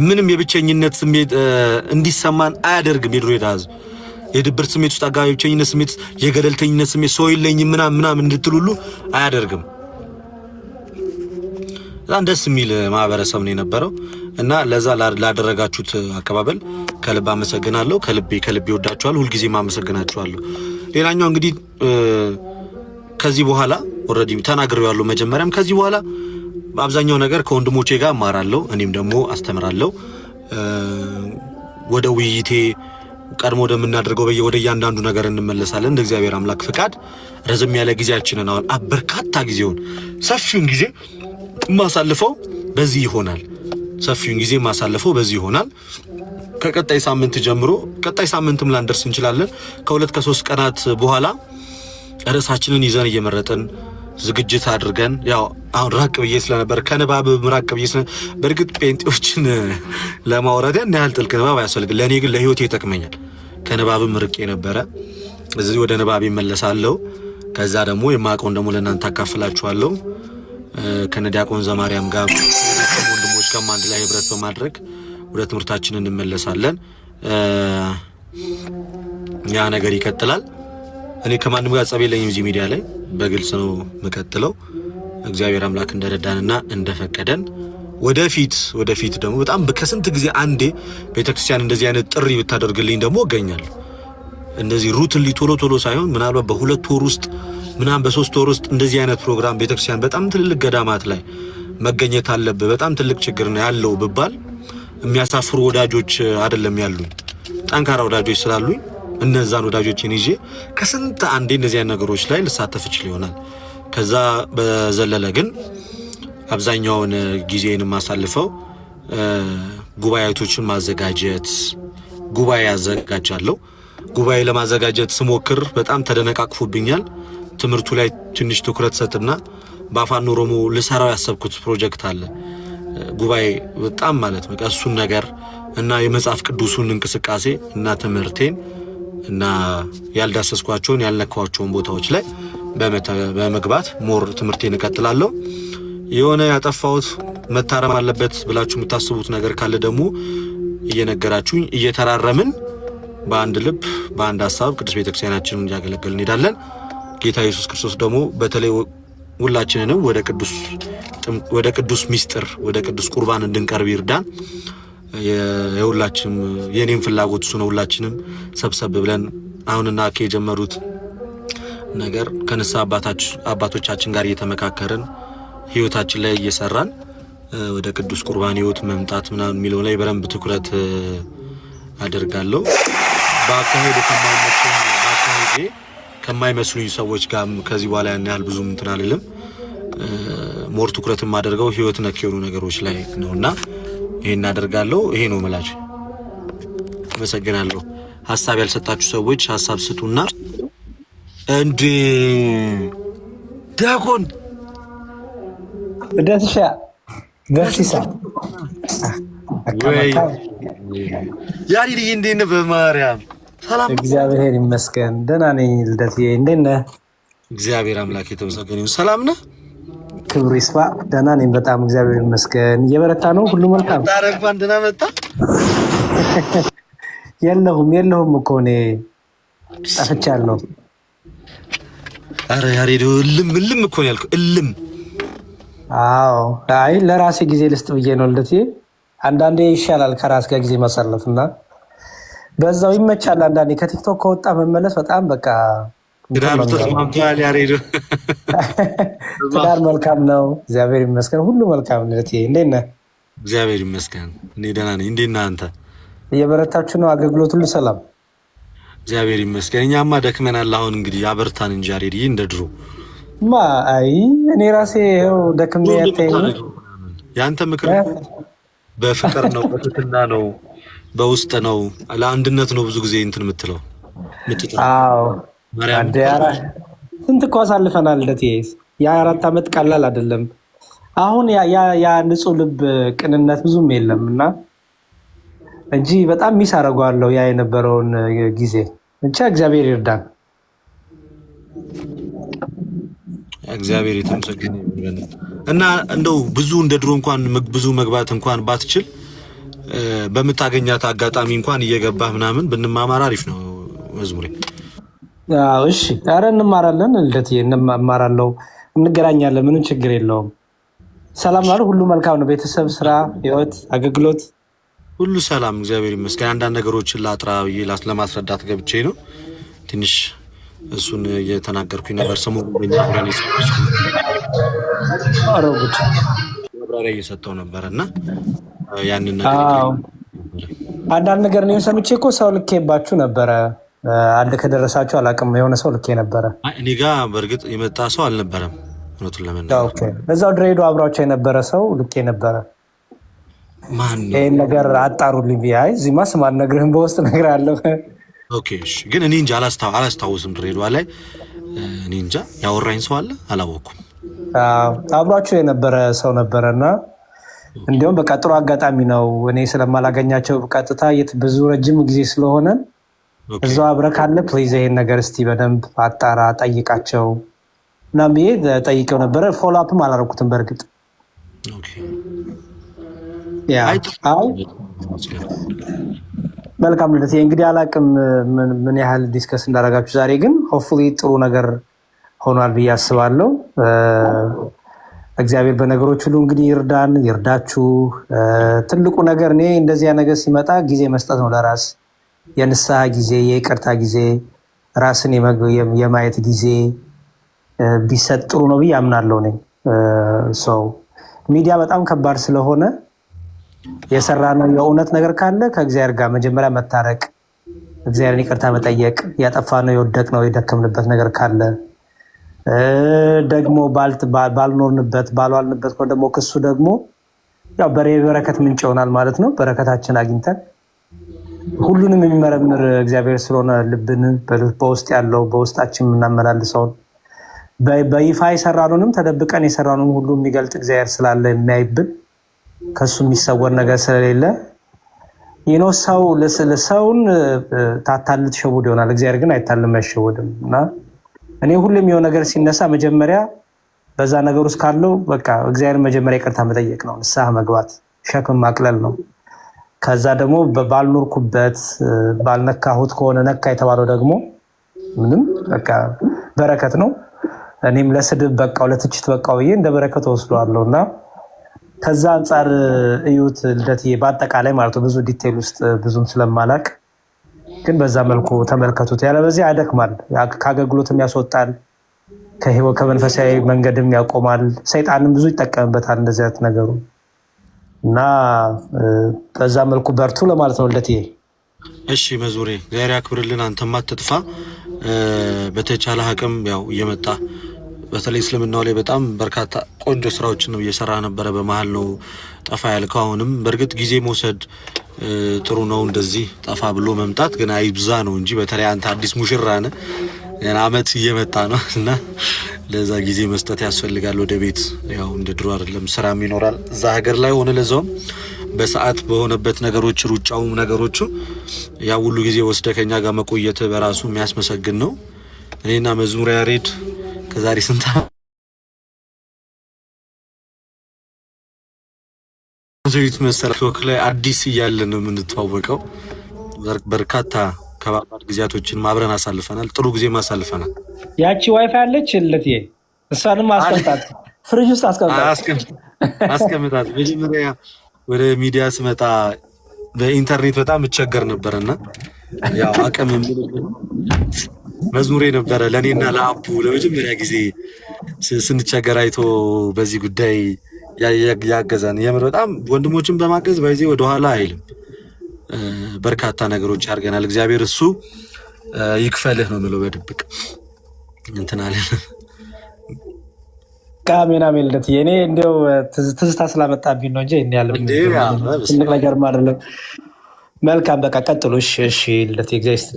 ምንም የብቸኝነት ስሜት እንዲሰማን አያደርግም። የድሬዳዋ ህዝብ የድብርት ስሜት ውስጥ አጋቢ ብቸኝነት ስሜት፣ የገለልተኝነት ስሜት፣ ሰው የለኝም ምናምን እንድትሉሉ አያደርግም። በጣም ደስ የሚል ማህበረሰብ ነው የነበረው እና ለዛ ላደረጋችሁት አቀባበል ከልብ አመሰግናለሁ። ከልቤ ወዳችኋለሁ። ሁልጊዜም አመሰግናችኋለሁ። ሌላኛው እንግዲህ ከዚህ በኋላ ኦልሬዲ ተናግሬያለሁ። መጀመሪያም ከዚህ በኋላ በአብዛኛው ነገር ከወንድሞቼ ጋር እማራለሁ፣ እኔም ደግሞ አስተምራለሁ። ወደ ውይይቴ ቀድሞ ወደምናደርገው ወደ እያንዳንዱ ነገር እንመለሳለን። እንደ እግዚአብሔር አምላክ ፍቃድ ረዘም ያለ ጊዜያችንን አሁን በርካታ ጊዜውን ሰፊውን ጊዜ ማሳልፈው በዚህ ይሆናል። ከቀጣይ ሳምንት ጀምሮ ቀጣይ ሳምንትም ላንደርስ እንችላለን። ከ2 ከ3 ቀናት በኋላ ርዕሳችንን ይዘን እየመረጥን ዝግጅት አድርገን ያው አሁን ራቅ ብዬ ስለነበር ከንባብ ራቅ ብዬ በእርግጥ ጴንጤዎችን ለማውራት ያን ያህል ጥልቅ ንባብ አያስፈልግም። ለእኔ ግን ለህይወቴ ይጠቅመኛል። ከንባብም ርቄ ነበረ። እዚህ ወደ ንባብ ይመለሳለሁ። ከዛ ደግሞ የማውቀውን ደግሞ ለእናንተ አካፍላችኋለሁ። ከነዲያቆን ዘማርያም ጋር ወንድሞች ጋር አንድ ላይ ህብረት በማድረግ ወደ ትምህርታችን እንመለሳለን። ያ ነገር ይቀጥላል። እኔ ከማንም ጋር ጸብ የለኝም። እዚህ ሚዲያ ላይ በግልጽ ነው የምቀጥለው። እግዚአብሔር አምላክ እንደረዳንና እንደፈቀደን ወደፊት ደግሞ በጣም ከስንት ጊዜ አንዴ ቤተክርስቲያን እንደዚህ አይነት ጥሪ ብታደርግልኝ ደግሞ እገኛለሁ። እንደዚህ ሩትሊ ቶሎ ሳይሆን ምናልባት በ2 ወር ውስጥ በ3 ወር ውስጥ እንደዚህ አይነት ፕሮግራም ቤተክርስቲያን በጣም ትልልቅ ገዳማት ላይ መገኘት አለብህ፣ በጣም ትልቅ ችግር ነው ያለው ብባል የሚያሳፍሩ ወዳጆች አይደለም ያሉኝ፣ ጠንካራ ወዳጆች ስላሉኝ እነዛን ወዳጆችን ይዤ ከስንት አንዴ እንደዚህ አይነት ነገሮች ላይ ልሳተፍ ይችል ይሆናል። ከዛ በዘለለ ግን አብዛኛውን ጊዜን ማሳልፈው ጉባኤቶችን ማዘጋጀት ጉባኤ ያዘጋጃለሁ። ጉባኤ ለማዘጋጀት ስሞክር በጣም ተደነቃቅፎብኛል። ትምህርቱ ላይ ትንሽ ትኩረት ሰጥና በአፋን ኦሮሞ ልሰራው ያሰብኩት ፕሮጀክት አለ። ጉባኤ በጣም ማለት በቃ እሱን ነገር እና የመጽሐፍ ቅዱሱን እንቅስቃሴ እና ትምህርቴን እና ያልዳሰስኳቸውን ያልነካዋቸውን ቦታዎች ላይ በመግባት ሞር ትምህርቴን እቀጥላለሁ። የሆነ ያጠፋሁት መታረም አለበት ብላችሁ የምታስቡት ነገር ካለ ደግሞ እየነገራችሁኝ እየተራረምን በአንድ ልብ በአንድ ሐሳብ ቅዱስ ቤተክርስቲያናችንን እያገለገልን እንሄዳለን። ጌታ ኢየሱስ ክርስቶስ ደግሞ በተለይ ሁላችንንም ወደ ቅዱስ ሚስጥር ወደ ቅዱስ ቁርባን እንድንቀርብ ይርዳን። የሁላችንም የኔም ፍላጎት እሱ ነው። ሁላችንም ሰብሰብ ብለን አሁንና የጀመሩት ነገር ከንስሐ አባቶቻችን ጋር እየተመካከርን ህይወታችን ላይ እየሰራን ወደ ቅዱስ ቁርባን ህይወት መምጣት ምናምን የሚለው ላይ በደንብ ትኩረት አደርጋለሁ። በአካሄድ ከማይመስሉኝ ሰዎች ጋር ከዚህ በኋላ ያን ያህል ብዙም እንትን አልልም። ሞር ትኩረት የማደርገው ህይወት ነክ የሆኑ ነገሮች ላይ ነውና ይሄን አደርጋለሁ። ይሄ ነው መላጭ። አመሰግናለሁ። ሐሳብ ያልሰጣችሁ ሰዎች ሐሳብ ስጡና እንዴ ዲያቆን ደስሻ ገርሲሳ ወይ ያሪዲ እንዴት ነህ? በማርያም ሰላም። እግዚአብሔር ይመስገን ደህና ነኝ። ልደትዬ እንዴት ነህ? እግዚአብሔር አምላክ የተመሰገነ ይሁን። ሰላም ነህ? ክብሩ ይስፋ። ደህና ነኝ በጣም እግዚአብሔር ይመስገን። እየበረታ ነው ሁሉ መልካም። ታረፋን ደህና መጣ። የለሁም እኮ እኔ ጠፍቻለሁ። አረ ያሬዶ እልም እኮ ነው ያልኩህ። እልም አዎ፣ አይ ለራሴ ጊዜ ልስጥ ብዬ ነው ልደትዬ። አንዳንዴ ይሻላል ከራስ ጋር ጊዜ ማሳለፍ እና በዛው ይመቻል። አንዳንዴ ከቲክቶክ ከወጣ መመለስ በጣም በቃ ትዳር መልካም ነው። እግዚአብሔር ይመስገን ሁሉ መልካም ነው። እንዴት ነህ? እግዚአብሔር ይመስገን እኔ ደህና ነኝ። እንዴት ነህ አንተ? እየበረታችሁ ነው? አገልግሎት ሁሉ ሰላም? እግዚአብሔር ይመስገን። እኛማ ደክመናል። አሁን እንግዲህ አበርታን እንጂ አሬዲ እንደ ድሮ አይ እኔ ራሴ ደክሜ ያተኝ። ያንተ ምክር በፍቅር ነው፣ በትህትና ነው፣ በውስጥ ነው፣ ለአንድነት ነው። ብዙ ጊዜ እንትን የምትለው አዎ ስንት እኮ አሳልፈናል። የ4 ዓመት ቀላል አይደለም። አሁን ያ ንጹህ ልብ ቅንነት ብዙም የለም እና እንጂ በጣም ሚስ አደርገዋለሁ ያ የነበረውን ጊዜ። ብቻ እግዚአብሔር ይርዳን። እግዚአብሔር የተመሰገነ ይሁን። እና እንደው ብዙ እንደ ድሮ እንኳን ብዙ መግባት እንኳን ባትችል በምታገኛት አጋጣሚ እንኳን እየገባህ ምናምን ብንማማር አሪፍ ነው መዝሙሬ። አዎ እሺ፣ ኧረ እንማራለን። ልደት እንማራለሁ፣ እንገናኛለን። ምንም ችግር የለውም። ሰላም ነው፣ ሁሉ መልካም ነው። ቤተሰብ፣ ስራ፣ ህይወት፣ አገልግሎት ሁሉ ሰላም፣ እግዚአብሔር ይመስገን። አንዳንድ ነገሮችን ላጥራ ብዬ ለማስረዳት ገብቼ ነው ትንሽ እሱን እየተናገርኩኝ ነበር። ሰሞኑን በእኛ ብራኔ ማብራሪያ እየሰጠው ነበር እና ያንን ነገር አንዳንድ ነገር ነው ሰምቼ እኮ ሰው ልኬባችሁ ነበረ። አንድ ከደረሳችሁ አላውቅም። የሆነ ሰው ልኬ ነበረ እኔ ጋ። በእርግጥ የመጣ ሰው አልነበረም እውነቱን ለመናገር። እዛው ድሬዳዋ አብሯቸው የነበረ ሰው ልኬ ነበረ። ማን ይህን ነገር አጣሩልኝ ብዬ አይ እዚህማ ስም አልነግርህም በውስጥ እነግርሃለሁ። ኦኬ እሺ። ግን እኔ እንጃ አላስታውስም። ድሬዳዋ ላይ እኔ እንጃ ያወራኝ ሰው አለ አላወኩም። አብሯቸው የነበረ ሰው ነበረና እንዲሁም በቃ ጥሩ አጋጣሚ ነው። እኔ ስለማላገኛቸው ቀጥታ ብዙ ረጅም ጊዜ ስለሆነ እዛው አብረህ ካለ ፕሊዝ ይሄን ነገር እስቲ በደንብ አጣራ፣ ጠይቃቸው ምናምን ብዬ ጠይቄው ነበረ። ፎሎ አፕም አላደረኩትም በእርግጥ መልካም ልደት። እንግዲህ አላቅም ምን ያህል ዲስከስ እንዳደረጋችሁ ዛሬ፣ ግን ሆፕፉሊ ጥሩ ነገር ሆኗል ብዬ አስባለሁ። እግዚአብሔር በነገሮች ሁሉ እንግዲህ ይርዳን፣ ይርዳችሁ። ትልቁ ነገር እኔ እንደዚያ ነገር ሲመጣ ጊዜ መስጠት ነው ለራስ። የንስሐ ጊዜ፣ የይቅርታ ጊዜ፣ ራስን የማየት ጊዜ ቢሰጥ ጥሩ ነው ብዬ አምናለሁ። እኔ ሰው ሚዲያ በጣም ከባድ ስለሆነ የሰራነው የእውነት ነገር ካለ ከእግዚአብሔር ጋር መጀመሪያ መታረቅ፣ እግዚአብሔርን ይቅርታ መጠየቅ፣ ያጠፋነው የወደቅነው የደከምንበት ነገር ካለ ደግሞ ባልኖርንበት ባልዋልንበት ከሆነ ደግሞ ክሱ ደግሞ ያው በረከት ምንጭ ይሆናል ማለት ነው። በረከታችን አግኝተን ሁሉንም የሚመረምር እግዚአብሔር ስለሆነ ልብን በውስጥ ያለው በውስጣችን የምናመላልሰውን በይፋ የሰራኑንም ተደብቀን የሰራኑን ሁሉ የሚገልጥ እግዚአብሔር ስላለ የሚያይብን ከሱ የሚሰወር ነገር ስለሌለ ሰው ሰውን ታታል ትሸውድ ይሆናል። እግዚአብሔር ግን አይታልም አይሸወድም። እና እኔ ሁሌም የሆነ ነገር ሲነሳ መጀመሪያ በዛ ነገር ውስጥ ካለው በቃ እግዚአብሔር መጀመሪያ ይቅርታ መጠየቅ ነው፣ ንስሐ መግባት፣ ሸክም ማቅለል ነው። ከዛ ደግሞ ባልኖርኩበት ባልነካሁት ከሆነ ነካ የተባለው ደግሞ ምንም በቃ በረከት ነው። እኔም ለስድብ በቃው ለትችት በቃው ብዬ እንደ በረከት ወስደዋለሁ። እና ከዛ አንጻር እዩት ልደትዬ፣ በአጠቃላይ ማለት ነው። ብዙ ዲቴል ውስጥ ብዙም ስለማላቅ ግን በዛ መልኩ ተመልከቱት። ያለበዚያ ያደክማል፣ ከአገልግሎትም ያስወጣል፣ ከህይወት ከመንፈሳዊ መንገድም ያቆማል። ሰይጣንም ብዙ ይጠቀምበታል እንደዚህ አይነት ነገሩ እና በዛ መልኩ በርቱ ለማለት ነው ልደትዬ። እሺ መዝሙሬ፣ እግዚአብሔር ያክብርልን። አንተማ አትጥፋ። በተቻለ አቅም ያው እየመጣ በተለይ እስልምናው ላይ በጣም በርካታ ቆንጆ ስራዎችን ነው እየሰራ ነበረ። በመሀል ነው ጠፋ ያልከው። አሁንም በእርግጥ ጊዜ መውሰድ ጥሩ ነው። እንደዚህ ጠፋ ብሎ መምጣት ግን አይብዛ ነው እንጂ በተለይ አንተ አዲስ ሙሽራ ነህ፣ አመት እየመጣ ነው እና ለዛ ጊዜ መስጠት ያስፈልጋል። ወደ ቤት ያው እንደ ድሮ አይደለም፣ ስራም ይኖራል እዛ ሀገር ላይ ሆነ። ለዛውም በሰዓት በሆነበት ነገሮች ሩጫውም ነገሮቹ ያ ሁሉ ጊዜ ወስደ ከኛ ጋር መቆየት በራሱ የሚያስመሰግን ነው። እኔና መዝሙር ያሬድ ከዛሬ ስንት ዘይት መሰረቶክ ላይ አዲስ እያለ ነው የምንተዋወቀው። በርካታ ከባባድ ጊዜያቶችን ማብረን አሳልፈናል። ጥሩ ጊዜ ማሳልፈናል። ያቺ ዋይፋይ አለች ለትዬ፣ እሷንም አስቀምጣት፣ ፍሪጅ ውስጥ አስቀምጣት። መጀመሪያ ወደ ሚዲያ ስመጣ በኢንተርኔት በጣም እቸገር ነበርና ያው አቅም መዝሙሬ ነበረ ለእኔና ለአቡ ለመጀመሪያ ጊዜ ስንቸገር አይቶ በዚህ ጉዳይ ያገዛን። የምር በጣም ወንድሞችን በማገዝ በዚህ ወደኋላ አይልም። በርካታ ነገሮች ያርገናል እግዚአብሔር። እሱ ይክፈልህ ነው የምለው። በድብቅ እንትን አለ ካሜና ሜልደት የኔ እንደው ትዝታ ስላመጣብኝ ነው እንጂ እኔ ያለ ትልቅ ነገር ማለት ነው። መልካም በቃ ቀጥሉ። እሺ ልደት ኤግዛይስት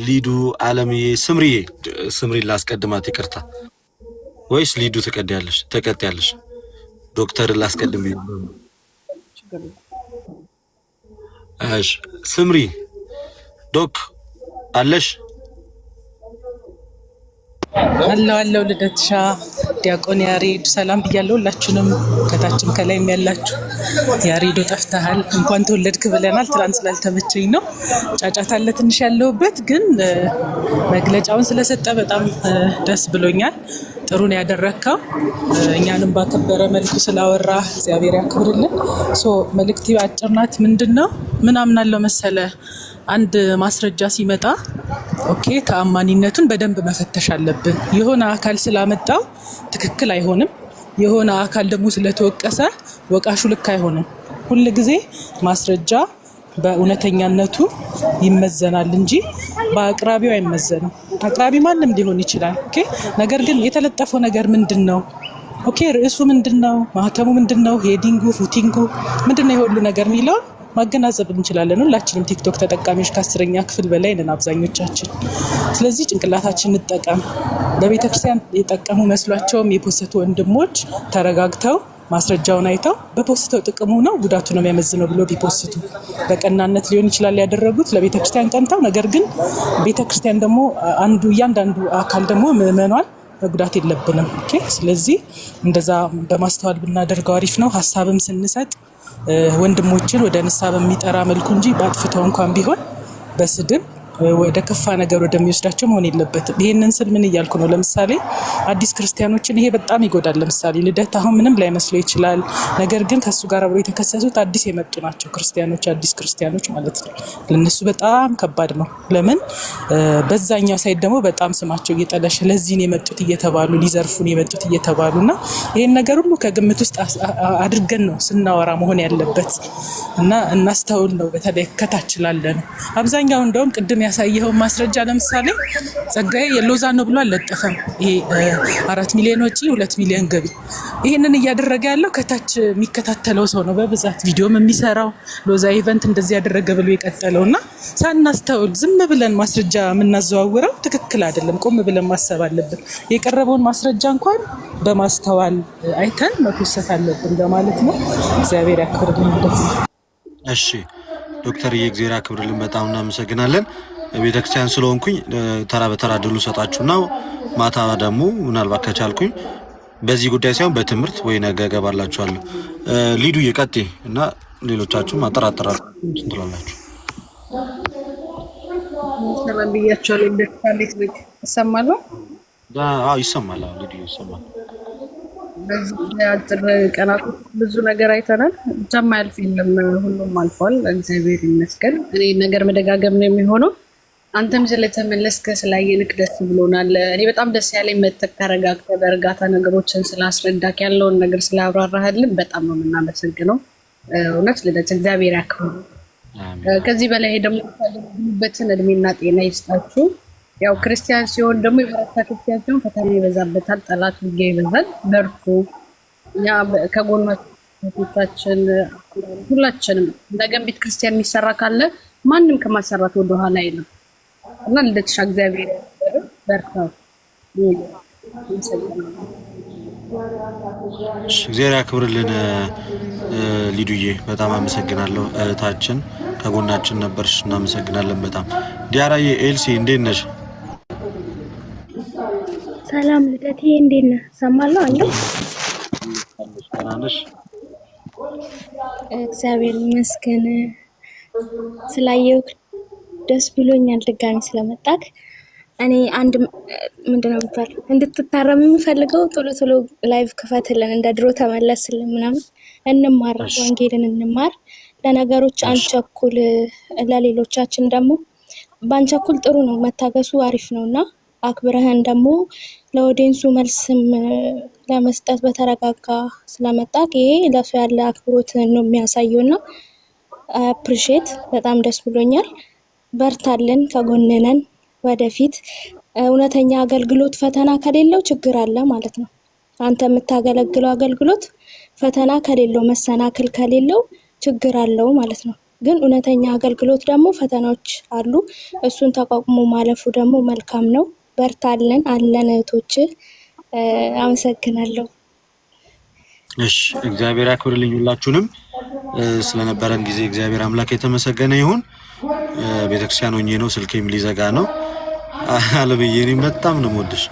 ሊዱ አለምዬ ስምሪዬ ላስቀድማት ይቅርታ። ወይስ ሊዱ ተቀጥያለሽ? ዶክተር ላስቀድም። እሺ ስምሪ ዶክ አለሽ? አለው ልደትሻ ዲያቆን ያሬድ ሰላም ብያለሁ። ሁላችሁንም ከታችም ከላይም ያላችሁ ያሬዶ ጠፍተሃል፣ እንኳን ተወለድክ ብለናል። ትናንት ስላልተመቸኝ ነው ጫጫታ አለ ትንሽ ያለሁበት፣ ግን መግለጫውን ስለሰጠ በጣም ደስ ብሎኛል። ጥሩ ነው ያደረግከው። እኛንም ባከበረ መልኩ ስላወራ እግዚአብሔር ያክብርልን። መልእክቴ አጭር ናት። ምንድነው ምን አምናለሁ መሰለ፣ አንድ ማስረጃ ሲመጣ ኦኬ ተአማኒነቱን በደንብ መፈተሽ አለብን። የሆነ አካል ስላመጣው ትክክል አይሆንም። የሆነ አካል ደግሞ ስለተወቀሰ ወቃሹ ልክ አይሆንም። ሁል ጊዜ ማስረጃ በእውነተኛነቱ ይመዘናል እንጂ በአቅራቢው አይመዘንም። አቅራቢ ማንም ሊሆን ይችላል። ኦኬ ነገር ግን የተለጠፈው ነገር ምንድነው? ኦኬ ርዕሱ ምንድነው? ማህተሙ ምንድነው? ሄዲንጉ፣ ፉቲንጉ ምንድነው? የሁሉ ነገር የሚለው ማገናዘብ እንችላለን። ሁላችንም ቲክቶክ ተጠቃሚዎች ከ10ኛ ክፍል በላይ ነን አብዛኞቻችን። ስለዚህ ጭንቅላታችን እንጠቀም። ለቤተክርስቲያን የጠቀሙ መስሏቸውም የፖስቱ ወንድሞች ተረጋግተው ማስረጃውን አይተው በፖስተው ጥቅሙ ነው ጉዳቱ ነው የሚያመዝነው ብሎ ቢፖስቱ በቀናነት ሊሆን ይችላል ያደረጉት ለቤተክርስቲያን ቀንተው። ነገር ግን ቤተክርስቲያን ደግሞ እያንዳንዱ አካል ደግሞ ምዕመኗን መጉዳት የለብንም። ኦኬ ስለዚህ እንደዛ በማስተዋል ብናደርገው አሪፍ ነው። ሀሳብም ስንሰጥ ወንድሞችን ወደ ንስሐ በሚጠራ መልኩ እንጂ ባጥፍተው እንኳን ቢሆን በስድብ ወደ ከፋ ነገር ወደሚወስዳቸው መሆን የለበትም። ይሄንን ስል ምን እያልኩ ነው? ለምሳሌ አዲስ ክርስቲያኖችን ይሄ በጣም ይጎዳል። ለምሳሌ ልደት አሁን ምንም ላይ መስለው ይችላል። ነገር ግን ከሱ ጋር አብረው የተከሰሱት አዲስ የመጡ ናቸው ክርስቲያኖች፣ አዲስ ክርስቲያኖች ማለት ነው። ለነሱ በጣም ከባድ ነው። ለምን በዛኛው ሳይድ ደግሞ በጣም ስማቸው እየጠለሸ ለዚህን የመጡት እየተባሉ ሊዘርፉን የመጡት እየተባሉና ይሄን ነገር ሁሉ ከግምት ውስጥ አድርገን ነው ስናወራ መሆን ያለበት እና እናስተውል ነው። በተለይ ከታች ላለ ነው። አብዛኛው እንደውም ቅድም ያሳየው ማስረጃ ለምሳሌ ጸጋዬ የሎዛ ነው ብሎ አልለጠፈም። ይሄ 4 ሚሊዮን ወጪ 2 ሚሊዮን ገቢ ይሄንን እያደረገ ያለው ከታች የሚከታተለው ሰው ነው በብዛት ቪዲዮም የሚሰራው ሎዛ ኢቨንት እንደዚህ ያደረገ ብሎ የቀጠለውና ሳናስተውል ዝም ብለን ማስረጃ የምናዘዋውረው ትክክል አይደለም። ቆም ብለን ማሰብ አለብን። የቀረበውን ማስረጃ እንኳን በማስተዋል አይተን መኮሰት አለብን ለማለት ነው። እግዚአብሔር ያክብርልን። እሺ ዶክተር የእግዚአብሔር ያክብርልን። በጣም እናመሰግናለን። ቤተክርስቲያን ስለሆንኩኝ ተራ በተራ ድሉ ሰጣችሁና ማታ ደግሞ ምናልባት ከቻልኩኝ በዚህ ጉዳይ ሳይሆን በትምህርት ወይ ነገ ገባላችኋለሁ። ሊዱ ይቀጥ እና ሌሎቻችሁም አጠራጥራችሁ ትላላችሁ። ሰላም ብያችኋለሁ። እንዴት ይሰማል? አዎ ይሰማል። ሊዱ ይሰማል። በዚህ አጭር ቀናት ብዙ ነገር አይተናል። ብቻም አያልፍ የለም፣ ሁሉም አልፏል። እግዚአብሔር ይመስገን። እኔ ነገር መደጋገም ነው የሚሆነው። አንተም ስለተመለስከ ስላየንክ ደስ ብሎናል። እኔ በጣም ደስ ያለኝ መጥተህ ተረጋግተህ በእርጋታ ነገሮችን ስላስረዳክ ያለውን ነገር ስላብራራህልን በጣም ነው የምናመሰግነው። እውነት ልደት እግዚአብሔር ያክብሩ። ከዚህ በላይ ደግሞ ታገኙበትን እድሜና ጤና ይስጣችሁ። ያው ክርስቲያን ሲሆን ደግሞ የበረታ ክርስቲያን ፈተና ይበዛበታል፣ ጠላት ውጊያ ይበዛል። በርቱ። እኛ ከጎናችን ሁላችንም እንደገና ቤተ ክርስቲያን የሚሰራ ካለ ማንም ከማሰራት ወደኋላ አይልም እና ልደትሻ እግዚአብሔር በርታ። እግዚአብሔር ያክብርልን። ሊዱዬ በጣም አመሰግናለሁ። እህታችን ከጎናችን ነበርሽ፣ እናመሰግናለን በጣም። ዲያራዬ ኤልሲ እንዴት ነሽ? ሰላም ልደቴ እንዴት ነህ? ሰማለሁ አለው። ደህና ነሽ? እግዚአብሔር ይመስገን። ስላየው ደስ ብሎኛል። ድጋሚ ስለመጣክ እኔ አንድ ምንድነው የሚባለው እንድትታረም የምፈልገው ቶሎ ቶሎ ላይቭ ክፈትልን፣ እንደ ድሮ ተመለስልን፣ ምናምን እንማር፣ ወንጌልን እንማር። ለነገሮች አንቸኩል፣ ለሌሎቻችን ደግሞ ባንቸኩል ጥሩ ነው። መታገሱ አሪፍ ነውና አክብረህን ደግሞ ለኦዲየንሱ መልስም ለመስጠት በተረጋጋ ስለመጣክ ይሄ ለሱ ያለ አክብሮት ነው የሚያሳየውና አፕሪሺየት በጣም ደስ ብሎኛል። በርታለን፣ ከጎንነን ወደፊት። እውነተኛ አገልግሎት ፈተና ከሌለው ችግር አለ ማለት ነው። አንተ የምታገለግለው አገልግሎት ፈተና ከሌለው መሰናክል ከሌለው ችግር አለው ማለት ነው። ግን እውነተኛ አገልግሎት ደግሞ ፈተናዎች አሉ። እሱን ተቋቁሞ ማለፉ ደግሞ መልካም ነው። በርታለን አለን እህቶች። አመሰግናለሁ። እሺ እግዚአብሔር ያክብርልኝ ሁላችሁንም ስለነበረን ጊዜ እግዚአብሔር አምላክ የተመሰገነ ይሁን። ቤተክርስቲያን ሆኜ ነው ስልኬም ሊዘጋ ነው። አለብዬ እኔ በጣም ነው የምወድሽ።